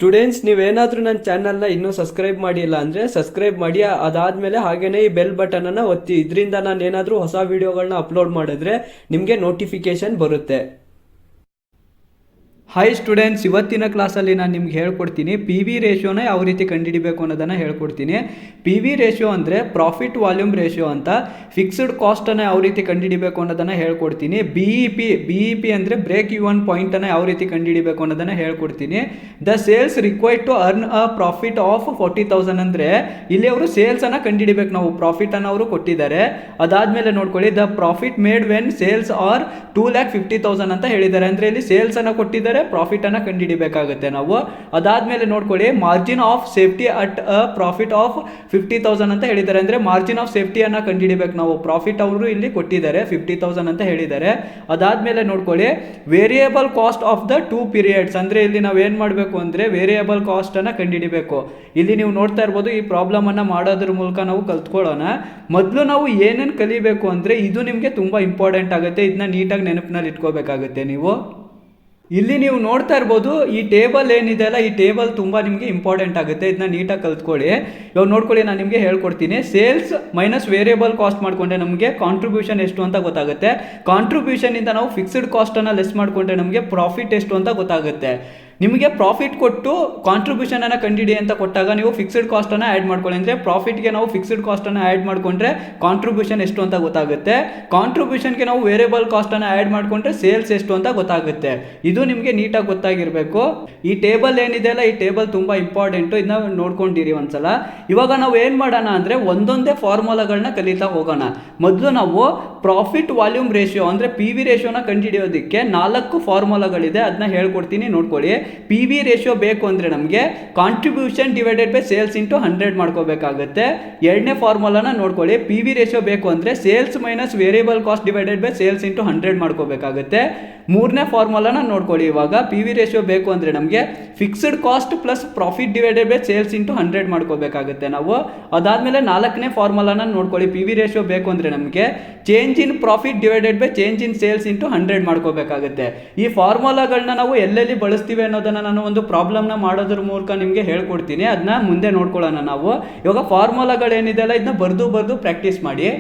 Students, ನೀವೇನಾದರೂ ನನ್ನ ಚಾನಲ್ನ ಇನ್ನೂ ಸಬ್ಸ್ಕ್ರೈಬ್ ಮಾಡಿಲ್ಲ ಅಂದರೆ ಸಬ್ಸ್ಕ್ರೈಬ್ ಮಾಡಿ. ಅದಾದಮೇಲೆ ಹಾಗೇನೇ ಈ ಬೆಲ್ ಬಟನನ್ನು ಒತ್ತಿ. ಇದರಿಂದ ನಾನು ಏನಾದರೂ ಹೊಸ ವೀಡಿಯೋಗಳನ್ನ ಅಪ್ಲೋಡ್ ಮಾಡಿದ್ರೆ ನಿಮಗೆ ನೋಟಿಫಿಕೇಶನ್ ಬರುತ್ತೆ. ಹಾಯ್ ಸ್ಟೂಡೆಂಟ್ಸ್, ಇವತ್ತಿನ ಕ್ಲಾಸಲ್ಲಿ ನಾನು ನಿಮ್ಗೆ ಹೇಳ್ಕೊಡ್ತೀನಿ ಪಿ ವಿ ರೇಷಿಯೋನ ಯಾವ ರೀತಿ ಕಂಡುಹಿಡಿಬೇಕು ಅನ್ನೋದನ್ನು ಹೇಳ್ಕೊಡ್ತೀನಿ. ಪಿ ವಿ ರೇಷಿಯೋ ಅಂದರೆ ಪ್ರಾಫಿಟ್ ವಾಲ್ಯೂಮ್ ರೇಷಿಯೋ ಅಂತ. ಫಿಕ್ಸ್ಡ್ ಕಾಸ್ಟನ್ನು ಯಾವ ರೀತಿ ಕಂಡುಹಿಡಿಬೇಕು ಅನ್ನೋದನ್ನು ಹೇಳ್ಕೊಡ್ತೀನಿ. ಬಿ ಇ ಪಿ ಅಂದರೆ ಬ್ರೇಕ್ ಇವನ್ ಪಾಯಿಂಟನ್ನು ಯಾವ ರೀತಿ ಕಂಡುಹಿಡಿಬೇಕು ಅನ್ನೋದನ್ನು ಹೇಳ್ಕೊಡ್ತೀನಿ. The sales required to earn a profit of 40,000 ಅಂದರೆ ಇಲ್ಲಿ ಅವರು ಸೇಲ್ಸನ್ನು ಕಂಡುಹಿಡಿಬೇಕು. ನಾವು ಪ್ರಾಫಿಟನ್ನು ಅವರು ಕೊಟ್ಟಿದ್ದಾರೆ. ಅದಾದಮೇಲೆ ನೋಡ್ಕೊಳ್ಳಿ, the profit made when sales are 2,50,000 ಅಂತ ಹೇಳಿದ್ದಾರೆ. ಅಂದರೆ ಇಲ್ಲಿ ಸೇಲ್ಸನ್ನು ಕೊಟ್ಟಿದ್ದಾರೆ, ಪ್ರಾಫಿಟ್ ಅನ್ನ ಕಂಡುಹಿಡಿಬೇಕಾಗುತ್ತೆ ನಾವು. ಅದಾದ್ಮೇಲೆ ನೋಡ್ಕೊಳ್ಳಿ, margin of safety at a profit of 50,000 ಅಂತ ಹೇಳಿದ್ದಾರೆ. ಅಂದ್ರೆ ಮಾರ್ಜಿನ್ ಆಫ್ ಸೇಫ್ಟಿಯನ್ನ ಕಂಡುಹಿಡಿಬೇಕು ನಾವು. ಪ್ರಾಫಿಟ್ ಅವರು ಇಲ್ಲಿ ಕೊಟ್ಟಿದ್ದಾರೆ 50,000 ಅಂತ ಹೇಳಿದ್ದಾರೆ. ಅದಾದ್ಮೇಲೆ ನೋಡ್ಕೊಳ್ಳಿ, variable cost of the 2 periods ಅಂದ್ರೆ ಇಲ್ಲಿ ನಾವು ಏನ್ ಮಾಡಬೇಕು ಅಂದ್ರೆ ವೇರಿಯೇಬಲ್ ಕಾಸ್ಟ್ ಅನ್ನ ಕಂಡುಹಿಡಿಬೇಕು. ಇಲ್ಲಿ ನೀವು ನೋಡ್ತಾ ಇರ್ಬೋದು, ಈ ಪ್ರಾಬ್ಲಮ್ ಅನ್ನ ಮಾಡೋದ್ರ ಮೂಲಕ ನಾವು ಕಲ್ತ್ಕೊಳ್ಳೋಣ. ಮೊದಲು ನಾವು ಏನೇನು ಕಲಿಬೇಕು ಅಂದ್ರೆ ಇದು ನಿಮಗೆ ತುಂಬಾ ಇಂಪಾರ್ಟೆಂಟ್ ಆಗುತ್ತೆ. ಇದನ್ನ ನೀಟಾಗಿ ನೆನಪಿನಲ್ಲಿ ಇಟ್ಕೋಬೇಕಾಗುತ್ತೆ ನೀವು. ಇಲ್ಲಿ ನೀವು ನೋಡ್ತಾ ಇರ್ಬೋದು, ಈ ಟೇಬಲ್ ಏನಿದೆ ಅಲ್ಲ, ಈ ಟೇಬಲ್ ತುಂಬ ನಿಮಗೆ ಇಂಪಾರ್ಟೆಂಟ್ ಆಗುತ್ತೆ. ಇದನ್ನ ನೀಟಾಗಿ ಕಲ್ತ್ಕೊಳ್ಳಿ. ಇವಾಗ ನೋಡ್ಕೊಳ್ಳಿ, ನಾನು ನಿಮಗೆ ಹೇಳ್ಕೊಡ್ತೀನಿ. ಸೇಲ್ಸ್ ಮೈನಸ್ ವೇರಿಯೇಬಲ್ ಕಾಸ್ಟ್ ಮಾಡಿಕೊಂಡ್ರೆ ನಮಗೆ ಕಾಂಟ್ರಿಬ್ಯೂಷನ್ ಎಷ್ಟು ಅಂತ ಗೊತ್ತಾಗುತ್ತೆ. ಕಾಂಟ್ರಿಬ್ಯೂಷನ್ ಇಂದ ನಾವು ಫಿಕ್ಸ್ಡ್ ಕಾಸ್ಟನ್ನು ಲೆಸ್ ಮಾಡಿಕೊಂಡ್ರೆ ನಮಗೆ ಪ್ರಾಫಿಟ್ ಎಷ್ಟು ಅಂತ ಗೊತ್ತಾಗುತ್ತೆ. ನಿಮಗೆ ಪ್ರಾಫಿಟ್ ಕೊಟ್ಟು ಕಾಂಟ್ರಿಬ್ಯೂಷನ್ ಅನ್ನು ಕಂಡುಹಿಡಿ ಅಂತ ಕೊಟ್ಟಾಗ ನೀವು ಫಿಕ್ಸ್ಡ್ ಕಾಸ್ಟ್ ಅನ್ನು ಆ್ಯಡ್ ಮಾಡ್ಕೊಳ್ಳಿ. ಅಂದರೆ ಪ್ರಾಫಿಟ್ಗೆ ನಾವು ಫಿಕ್ಸ್ಡ್ ಕಾಸ್ಟ್ ಅನ್ನು ಆ್ಯಡ್ ಮಾಡಿಕೊಂಡ್ರೆ ಕಾಂಟ್ರಿಬ್ಯೂಷನ್ ಎಷ್ಟು ಅಂತ ಗೊತ್ತಾಗುತ್ತೆ. ಕಾಂಟ್ರಿಬ್ಯೂಷನ್ಗೆ ನಾವು ವೇರಿಯಬಲ್ ಕಾಸ್ಟ್ ಅನ್ನು ಆ್ಯಡ್ ಮಾಡಿಕೊಂಡ್ರೆ ಸೇಲ್ಸ್ ಎಷ್ಟು ಅಂತ ಗೊತ್ತಾಗುತ್ತೆ. ಇದು ನಿಮಗೆ ನೀಟಾಗಿ ಗೊತ್ತಾಗಿರಬೇಕು. ಈ ಟೇಬಲ್ ಏನಿದೆ ಅಲ್ಲ, ಈ ಟೇಬಲ್ ತುಂಬ ಇಂಪಾರ್ಟೆಂಟು. ಇದನ್ನ ನೋಡ್ಕೊಂಡಿರಿ ಒಂದ್ಸಲ. ಇವಾಗ ನಾವು ಏನು ಮಾಡೋಣ ಅಂದರೆ ಒಂದೊಂದೇ ಫಾರ್ಮುಲಾಗಳನ್ನ ಕಲಿತಾ ಹೋಗೋಣ. ಮೊದಲು ನಾವು ಪ್ರಾಫಿಟ್ ವಾಲ್ಯೂಮ್ ರೇಷಿಯೋ ಅಂದರೆ ಪಿ ವಿ ರೇಷಿಯೋನ ಕಂಡುಹಿಡಿಯೋದಕ್ಕೆ 4 ಫಾರ್ಮುಲಾಗಳಿದೆ. ಅದನ್ನ ಹೇಳ್ಕೊಡ್ತೀನಿ, ನೋಡ್ಕೊಳ್ಳಿ. ಪಿ ವಿ ರೇಷಿಯೋ ಬೇಕು ಅಂದರೆ ನಮಗೆ contribution divided by sales into 100 ಮಾಡ್ಕೋಬೇಕಾಗುತ್ತೆ. ಎರಡನೇ ಫಾರ್ಮುಲಾನ ನೋಡ್ಕೊಳ್ಳಿ. ಪಿ ವಿ ರೇಷಿಯೋ ಬೇಕು ಅಂದರೆ sales minus variable cost divided by sales into 100 ಮಾಡ್ಕೋಬೇಕಾಗುತ್ತೆ. ಮೂರನೇ ಫಾರ್ಮುಲಾನ ನೋಡ್ಕೊಳ್ಳಿ. ಇವಾಗ ಪಿ ವಿ ರೇಷಿಯೋ ಬೇಕು ಅಂದರೆ ನಮಗೆ fixed cost plus profit divided by sales into 100 ಮಾಡ್ಕೋಬೇಕಾಗುತ್ತೆ ನಾವು. ಅದಾದಮೇಲೆ 4ನೇ ಫಾರ್ಮುಲಾನ ನೋಡ್ಕೊಳ್ಳಿ. ಪಿ ವಿ ರೇಷಿಯೋ ಬೇಕು ಅಂದರೆ ನಮಗೆ change in profit divided by change in sales into 100 ಮಾಡ್ಕೋಬೇಕಾಗುತ್ತೆ. ಈ ಫಾರ್ಮುಲಾಗಳನ್ನ ನಾವು ಎಲ್ಲೆಲ್ಲಿ ಬಳಸ್ತೀವಿ ಅನ್ನೋದನ್ನ ನಾನು ಒಂದು ಪ್ರಾಬ್ಲಮ್ನ ಮಾಡೋದ್ರ ಮೂಲಕ ನಿಮಗೆ ಹೇಳ್ಕೊಡ್ತೀನಿ. ಅದನ್ನ ಮುಂದೆ ನೋಡ್ಕೊಳ್ಳೋಣ ನಾವು. ಇವಾಗ ಫಾರ್ಮುಲಾಗಳೇನಿದೆ ಅಲ್ಲ, ಇದನ್ನ ಬರೆದು ಪ್ರಾಕ್ಟೀಸ್ ಮಾಡಿ.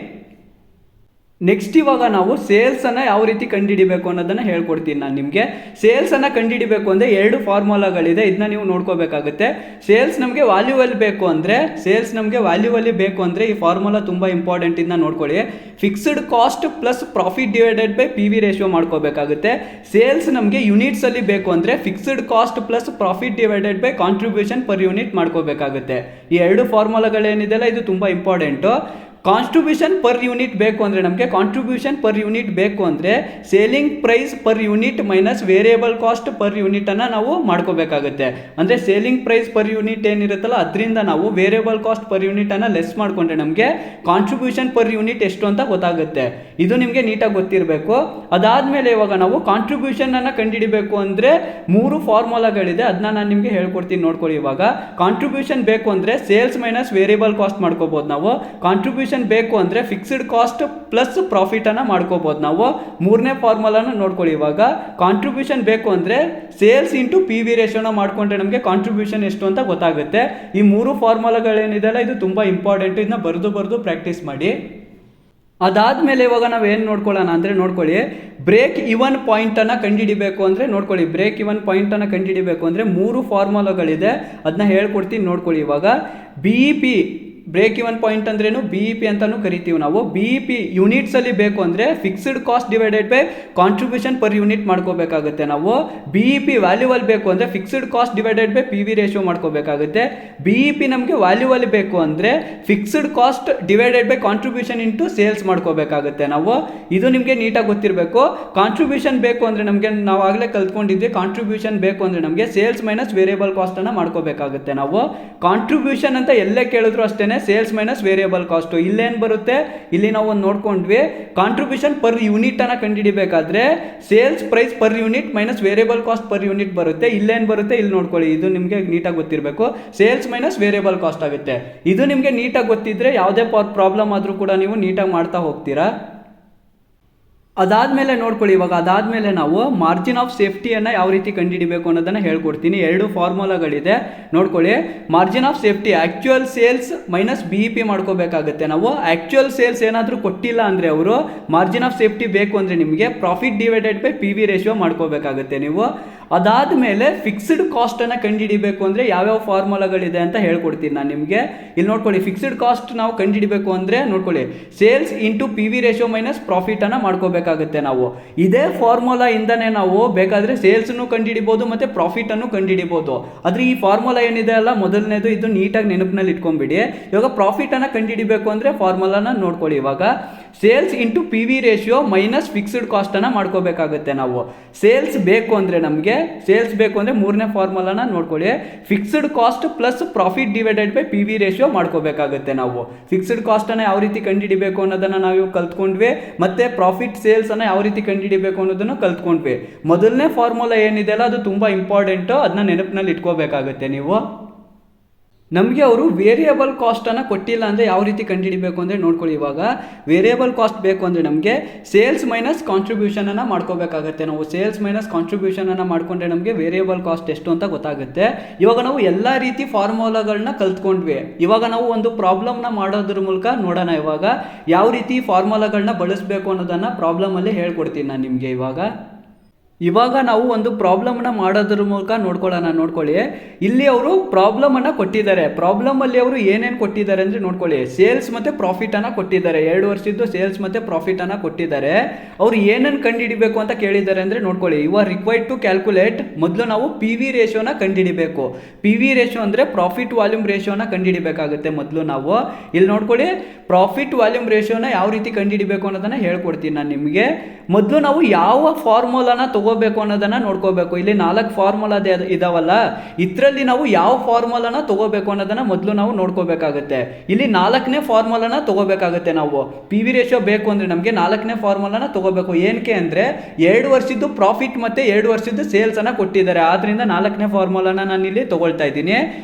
ನೆಕ್ಸ್ಟ್ ಇವಾಗ ನಾವು ಸೇಲ್ಸನ್ನು ಯಾವ ರೀತಿ ಕಂಡುಹಿಡಿಬೇಕು ಅನ್ನೋದನ್ನು ಹೇಳ್ಕೊಡ್ತೀನಿ ನಾನು ನಿಮಗೆ. ಸೇಲ್ಸನ್ನು ಕಂಡುಹಿಡಿಬೇಕು ಅಂದರೆ 2 ಫಾರ್ಮುಲಾಗಳಿದೆ. ಇದನ್ನ ನೀವು ನೋಡ್ಕೋಬೇಕಾಗುತ್ತೆ. ಸೇಲ್ಸ್ ನಮಗೆ ವ್ಯಾಲ್ಯೂವಲ್ಲಿ ಬೇಕು ಅಂದರೆ ಈ ಫಾರ್ಮುಲಾ ತುಂಬ ಇಂಪಾರ್ಟೆಂಟ್. ಇದನ್ನ ನೋಡ್ಕೊಳ್ಳಿ. Fixed cost plus profit divided by P V ratio ಮಾಡ್ಕೋಬೇಕಾಗುತ್ತೆ. ಸೇಲ್ಸ್ ನಮಗೆ ಯೂನಿಟ್ಸಲ್ಲಿ ಬೇಕು ಅಂದರೆ fixed cost plus profit divided by contribution per unit ಮಾಡ್ಕೋಬೇಕಾಗುತ್ತೆ. ಈ 2 ಫಾರ್ಮುಲಾಗಳೇನಿದೆಲ್ಲ ಇದು ತುಂಬ ಇಂಪಾರ್ಟೆಂಟು. ಕಾಂಟ್ರಿಬ್ಯೂಷನ್ ಪರ್ ಯೂನಿಟ್ ಬೇಕು ಅಂದರೆ selling price per unit minus variable cost per ಯೂನಿಟನ್ನು ನಾವು ಮಾಡ್ಕೋಬೇಕಾಗುತ್ತೆ. ಅಂದರೆ ಸೇಲಿಂಗ್ ಪ್ರೈಸ್ ಪರ್ ಯೂನಿಟ್ ಏನಿರುತ್ತಲ್ಲ, ಅದರಿಂದ ನಾವು ವೇರಿಯಬಲ್ ಕಾಸ್ಟ್ ಪರ್ ಯೂನಿಟನ್ನು ಲೆಸ್ ಮಾಡಿಕೊಂಡ್ರೆ ನಮಗೆ ಕಾಂಟ್ರಿಬ್ಯೂಷನ್ ಪರ್ ಯೂನಿಟ್ ಎಷ್ಟು ಅಂತ ಗೊತ್ತಾಗುತ್ತೆ. ಇದು ನಿಮಗೆ ನೀಟಾಗಿ ಗೊತ್ತಿರಬೇಕು. ಅದಾದಮೇಲೆ ಇವಾಗ ನಾವು ಕಾಂಟ್ರಿಬ್ಯೂಷನನ್ನು ಕಂಡುಹಿಡಿಬೇಕು ಅಂದರೆ 3 ಫಾರ್ಮುಲಾಗಳಿದೆ. ಅದನ್ನ ನಾನು ನಿಮಗೆ ಹೇಳ್ಕೊಡ್ತೀನಿ, ನೋಡ್ಕೊಳ್ಳಿ. ಇವಾಗ ಕಾಂಟ್ರಿಬ್ಯೂಷನ್ ಬೇಕು ಅಂದರೆ ಸೇಲ್ಸ್ ಮೈನಸ್ ವೇರಿಯಬಲ್ ಕಾಸ್ಟ್ ಮಾಡ್ಕೋಬೋದು ನಾವು. ಕಾಂಟ್ರಿಬ್ಯೂಷನ್ ಬೇಕು ಅಂದ್ರೆ ಫಿಕ್ಸ್ಡ್ ಕಾಸ್ಟ್ ಪ್ಲಸ್ ಪ್ರಾಫಿಟ್ ಅನ್ನ ಮಾಡ್ಕೋಬಹುದು ನಾವು. 3ನೇ ಫಾರ್ಮುಲಾನ ನೋಡ್ಕೊಳ್ಳಿ. ಇವಾಗ ಕಾಂಟ್ರಿಬ್ಯೂಷನ್ ಬೇಕು ಅಂದ್ರೆ ಸೇಲ್ಸ್ ಇಂಟು ಪಿ ವಿ ರೇಷಿಯೋನ ಮಾಡ್ಕೊಂಡ್ರೆ ನಮಗೆ ಕಾಂಟ್ರಿಬ್ಯೂಷನ್ ಎಷ್ಟು ಅಂತ ಗೊತ್ತಾಗುತ್ತೆ. ಈ 3 ಫಾರ್ಮುಲಾಗಳೇನಿದೆಲ್ಲ ಇದು ತುಂಬಾ ಇಂಪಾರ್ಟೆಂಟ್. ಇದನ್ನ ಬರೆದು ಪ್ರಾಕ್ಟೀಸ್ ಮಾಡಿ. ಅದಾದಮೇಲೆ ಇವಾಗ ನಾವು ಏನು ನೋಡ್ಕೊಳ್ಳೋಣ ಅಂದರೆ ನೋಡ್ಕೊಳ್ಳಿ, ಬ್ರೇಕ್ ಇವನ್ ಪಾಯಿಂಟನ್ನು ಕಂಡುಹಿಡಿಬೇಕು ಅಂದರೆ ನೋಡ್ಕೊಳ್ಳಿ. ಬ್ರೇಕ್ ಇವನ್ ಪಾಯಿಂಟನ್ನು ಕಂಡುಹಿಡಿಬೇಕು ಅಂದರೆ 3 ಫಾರ್ಮುಲಾಗಳಿದೆ. ಅದನ್ನ ಹೇಳ್ಕೊಡ್ತೀನಿ, ನೋಡ್ಕೊಳ್ಳಿ. ಇವಾಗ B E P break even point ಅಂದ್ರೇನು, ಬಿ ಇ ಪಿ ಅಂತಾನು ಕರಿತೀವಿ ನಾವು. ಬಿ ಇ ಪಿ ಯೂನಿಟ್ಸ್ ಅಲ್ಲಿ ಬೇಕು ಅಂದರೆ fixed cost divided by contribution per unit ಮಾಡ್ಕೋಬೇಕಾಗುತ್ತೆ ನಾವು. ಬಿ ಇ ಪಿ ವ್ಯಾಲ್ಯೂವಲ್ಲಿ ಬೇಕು ಅಂದರೆ fixed cost divided by P V ratio ಮಾಡ್ಕೋಬೇಕಾಗುತ್ತೆ. ಬಿ ಇ ಪಿ ನಮಗೆ ವ್ಯಾಲ್ಯೂವಲ್ಲಿ ಬೇಕು ಅಂದರೆ fixed cost divided by contribution into sales ಮಾಡ್ಕೋಬೇಕಾಗುತ್ತೆ ನಾವು. ಇದು ನಿಮಗೆ ನೀಟಾಗಿ ಗೊತ್ತಿರಬೇಕು. ಕಾಂಟ್ರಿಬ್ಯೂಷನ್ ಬೇಕು ಅಂದರೆ ನಮಗೆ ನಾವು ಆಗಲೇ ಕಲ್ತ್ಕೊಂಡಿದ್ವಿ. ಕಾಂಟ್ರಿಬ್ಯೂಷನ್ ಬೇಕು ಅಂದರೆ ನಮಗೆ ಸೇಲ್ಸ್ ಮೈನಸ್ ವೇರಿಯಬಲ್ ಕಾಸ್ಟ್ ಅನ್ನು ಮಾಡ್ಕೋಬೇಕಾಗುತ್ತೆ ನಾವು. ಕಾಂಟ್ರಿಬ್ಯೂಷನ್ ಅಂತ ಎಲ್ಲೇ ಕೇಳಿದ್ರು ಅಷ್ಟೇ ಸೇಲ್ಸ್ ಮೈನಸ್ ವೇರಿಯಬಲ್ ಕಾಸ್ಟ್. ಇಲ್ಲೇನು ಬರುತ್ತೆ, ಇಲ್ಲಿ ನಾವು ಒಂದು ನೋಡ್ಕೊಂಡ್ವಿ. ಕಾಂಟ್ರಿಬ್ಯೂಷನ್ ಪರ್ ಯೂನಿಟ್ ಅನ್ನ ಕಂಡುಹಿಡಿಬೇಕಾದ್ರೆ sales price per unit minus variable cost per unit ಬರುತ್ತೆ. ಇಲ್ಲೇನು ಬರುತ್ತೆ, ಇಲ್ಲಿ ನೋಡ್ಕೊಳ್ಳಿ. ಇದು ನಿಮಗೆ ನೀಟಾಗಿ ಗೊತ್ತಿರಬೇಕು. ಸೇಲ್ಸ್ ಮೈನಸ್ ವೇರಿಯಬಲ್ ಕಾಸ್ಟ್ ಆಗುತ್ತೆ. ಇದು ನಿಮಗೆ ನೀಟಾಗಿ ಗೊತ್ತಿದ್ರೆ ಯಾವುದೇ ಪ್ರಾಬ್ಲಮ್ ಆದರೂ ಕೂಡ ನೀವು ನೀಟಾಗಿ ಮಾಡ್ತಾ ಹೋಗ್ತೀರಾ. ಅದಾದಮೇಲೆ ನೋಡ್ಕೊಳ್ಳಿ, ಇವಾಗ ಅದಾದಮೇಲೆ ನಾವು ಮಾರ್ಜಿನ್ ಆಫ್ ಸೇಫ್ಟಿಯನ್ನು ಯಾವ ರೀತಿ ಕಂಡುಹಿಡಿಬೇಕು ಅನ್ನೋದನ್ನು ಹೇಳ್ಕೊಡ್ತೀನಿ. 2 ಫಾರ್ಮುಲಾಗಳಿದೆ ನೋಡ್ಕೊಳ್ಳಿ. Margin of safety actual sales minus BEP ಮಾಡ್ಕೋಬೇಕಾಗುತ್ತೆ. ನಾವು ಆ್ಯಕ್ಚುಯಲ್ ಸೇಲ್ಸ್ ಏನಾದರೂ ಕೊಟ್ಟಿಲ್ಲ ಅಂದರೆ ಅವರು ಮಾರ್ಜಿನ್ ಆಫ್ ಸೇಫ್ಟಿ ಬೇಕು ಅಂದರೆ ನಿಮಗೆ profit divided by PV ratio ಮಾಡ್ಕೋಬೇಕಾಗುತ್ತೆ ನೀವು. ಅದಾದಮೇಲೆ ಫಿಕ್ಸ್ಡ್ ಕಾಸ್ಟನ್ನು ಕಂಡುಹಿಡಿಬೇಕು ಅಂದರೆ ಯಾವ್ಯಾವ ಫಾರ್ಮುಲಾಗಳಿದೆ ಅಂತ ಹೇಳ್ಕೊಡ್ತೀನಿ ನಾನು ನಿಮಗೆ. ಇಲ್ಲಿ ನೋಡ್ಕೊಳ್ಳಿ, ಫಿಕ್ಸ್ಡ್ ಕಾಸ್ಟ್ ನಾವು ಕಂಡುಹಿಡಿಬೇಕು ಅಂದರೆ ನೋಡ್ಕೊಳ್ಳಿ, sales into PV ratio minus ಪ್ರಾಫಿಟನ್ನು ಮಾಡ್ಕೋಬೇಕಾಗುತ್ತೆ ನಾವು. ಇದೇ ಫಾರ್ಮುಲಾ ಇಂದನೇ ನಾವು ಬೇಕಾದರೆ ಸೇಲ್ಸನ್ನು ಕಂಡುಹಿಡಿಬೋದು ಮತ್ತು ಪ್ರಾಫಿಟನ್ನು ಕಂಡುಹಿಡಿಬೋದು. ಆದರೆ ಈ ಫಾರ್ಮುಲಾ ಏನಿದೆ ಅಲ್ಲ ಮೊದಲನೇದು, ಇದು ನೀಟಾಗಿ ನೆನಪಿನಲ್ಲಿ ಇಟ್ಕೊಂಡ್ಬಿಡಿ. ಇವಾಗ ಪ್ರಾಫಿಟನ್ನು ಕಂಡುಹಿಡಿಬೇಕು ಅಂದರೆ ಫಾರ್ಮುಲಾನ ನೋಡ್ಕೊಳ್ಳಿ. ಇವಾಗ sales into PV ratio minus fixed ಕಾಸ್ಟನ್ನು ಮಾಡ್ಕೋಬೇಕಾಗುತ್ತೆ ನಾವು. ಸೇಲ್ಸ್ ಬೇಕು ಅಂದರೆ ನಮಗೆ ಮೂರನೇ ಫಾರ್ಮುಲಾನ ನೋಡ್ಕೊಳ್ಳಿ, fixed cost plus profit divided by PV ratio ಮಾಡ್ಕೋಬೇಕಾಗುತ್ತೆ ನಾವು. ಫಿಕ್ಸ್ಡ್ ಕಾಸ್ಟನ್ನು ಯಾವ ರೀತಿ ಕಂಡುಹಿಡಿಬೇಕು ಅನ್ನೋದನ್ನು ನಾವು ಕಲ್ತ್ಕೊಂಡ್ವಿ, ಮತ್ತು ಪ್ರಾಫಿಟ್ ಸೇಲ್ಸನ್ನು ಯಾವ ರೀತಿ ಕಂಡುಹಿಡಿಬೇಕು ಅನ್ನೋದನ್ನು ಕಲ್ತ್ಕೊಂಡ್ವಿ. ಮೊದಲನೇ ಫಾರ್ಮುಲಾ ಏನಿದೆ ಅಲ್ಲ ಅದು ತುಂಬ ಇಂಪಾರ್ಟೆಂಟು, ಅದನ್ನ ನೆನಪಿನಲ್ಲಿ ಇಟ್ಕೋಬೇಕಾಗುತ್ತೆ ನೀವು. ನಮಗೆ ಅವರು ವೇರಿಯಬಲ್ ಕಾಸ್ಟನ್ನು ಕೊಟ್ಟಿಲ್ಲ ಅಂದರೆ ಯಾವ ರೀತಿ ಕಂಡುಹಿಡಿಬೇಕು ಅಂದರೆ ನೋಡ್ಕೊಳ್ಳಿ. ಇವಾಗ ವೇರಿಯಬಲ್ ಕಾಸ್ಟ್ ಬೇಕು ಅಂದರೆ ನಮಗೆ ಸೇಲ್ಸ್ ಮೈನಸ್ ಕಾಂಟ್ರಿಬ್ಯೂಷನನ್ನು ಮಾಡ್ಕೋಬೇಕಾಗುತ್ತೆ ನಾವು. ಸೇಲ್ಸ್ ಮೈನಸ್ ಕಾಂಟ್ರಿಬ್ಯೂಷನನ್ನು ಮಾಡಿಕೊಂಡ್ರೆ ನಮಗೆ ವೇರಿಯಬಲ್ ಕಾಸ್ಟ್ ಎಷ್ಟು ಅಂತ ಗೊತ್ತಾಗುತ್ತೆ. ಇವಾಗ ನಾವು ಎಲ್ಲ ರೀತಿ ಫಾರ್ಮುಲಾಗಳನ್ನ ಕಲ್ತ್ಕೊಂಡ್ವಿ. ಇವಾಗ ನಾವು ಒಂದು ಪ್ರಾಬ್ಲಮ್ನ ಮಾಡೋದ್ರ ಮೂಲಕ ನೋಡೋಣ. ಇವಾಗ ಯಾವ ರೀತಿ ಫಾರ್ಮುಲಾಗಳನ್ನ ಬಳಸಬೇಕು ಅನ್ನೋದನ್ನು ಪ್ರಾಬ್ಲಮಲ್ಲಿ ಹೇಳ್ಕೊಡ್ತೀನಿ ನಾನು ನಿಮಗೆ. ಇವಾಗ ನಾವು ಒಂದು ಪ್ರಾಬ್ಲಮ್ನ ಮಾಡೋದ್ರ ಮೂಲಕ ನೋಡ್ಕೊಳ್ಳಿ. ಇಲ್ಲಿ ಅವರು ಪ್ರಾಬ್ಲಮನ್ನು ಕೊಟ್ಟಿದ್ದಾರೆ. ಪ್ರಾಬ್ಲಮಲ್ಲಿ ಅವರು ಏನೇನು ಕೊಟ್ಟಿದ್ದಾರೆ ಅಂದರೆ ನೋಡ್ಕೊಳ್ಳಿ, ಸೇಲ್ಸ್ ಮತ್ತು ಪ್ರಾಫಿಟನ್ನು ಕೊಟ್ಟಿದ್ದಾರೆ. 2 ವರ್ಷದ್ದು ಸೇಲ್ಸ್ ಮತ್ತು ಪ್ರಾಫಿಟನ್ನು ಕೊಟ್ಟಿದ್ದಾರೆ. ಅವರು ಏನೇನು ಕಂಡುಹಿಡಿಬೇಕು ಅಂತ ಕೇಳಿದ್ದಾರೆ ಅಂದರೆ ನೋಡ್ಕೊಳ್ಳಿ, you are required to calculate. ಮೊದಲು ನಾವು PV ರೇಷಿಯೋನ ಕಂಡುಹಿಡಿಬೇಕು. PV ರೇಷಿಯೋ ಅಂದರೆ ಪ್ರಾಫಿಟ್ ವಾಲ್ಯೂಮ್ ರೇಷಿಯೋನ ಕಂಡುಹಿಡಿಬೇಕಾಗುತ್ತೆ ಮೊದಲು ನಾವು. ಇಲ್ಲಿ ನೋಡ್ಕೊಳ್ಳಿ, ಪ್ರಾಫಿಟ್ ವಾಲ್ಯೂಮ್ ರೇಷಿಯೋನ ಯಾವ ರೀತಿ ಕಂಡುಹಿಡಿಬೇಕು ಅನ್ನೋದನ್ನು ಹೇಳ್ಕೊಡ್ತೀನಿ ನಾನು ನಿಮಗೆ. ಮೊದಲು ನಾವು ಯಾವ ಫಾರ್ಮುಲಾನ ತಗೋಬೇಕು ಅನ್ನೋದನ್ನ ನೋಡ್ಕೋಬೇಕು. ಇಲ್ಲಿ 4 ಫಾರ್ಮುಲಾ ಇದಾವಲ್ಲ, ಇದರಲ್ಲಿ ನಾವು ಯಾವ ಫಾರ್ಮುಲಾನ ತಗೋಬೇಕು ಅನ್ನೋದನ್ನ ಮೊದಲು ನಾವು ನೋಡ್ಕೋಬೇಕಾಗುತ್ತೆ. ಇಲ್ಲಿ 4ನೇ ಫಾರ್ಮುಲಾನ ತಗೋಬೇಕಾಗುತ್ತೆ ನಾವು. PV ರೇಷಿಯೋ ಬೇಕು ಅಂದರೆ ನಮಗೆ 4ನೇ ಫಾರ್ಮುಲಾನ ತಗೋಬೇಕು. ಏನಕ್ಕೆ ಅಂದರೆ 2 ವರ್ಷದ್ದು ಪ್ರಾಫಿಟ್ ಮತ್ತು 2 ವರ್ಷದ್ದು ಸೇಲ್ಸನ್ನು ಕೊಟ್ಟಿದ್ದಾರೆ. ಆದ್ದರಿಂದ 4ನೇ ಫಾರ್ಮುಲಾನ ನಾನು ಇಲ್ಲಿ ತಗೊಳ್ತಾ ಇದ್ದೀನಿ.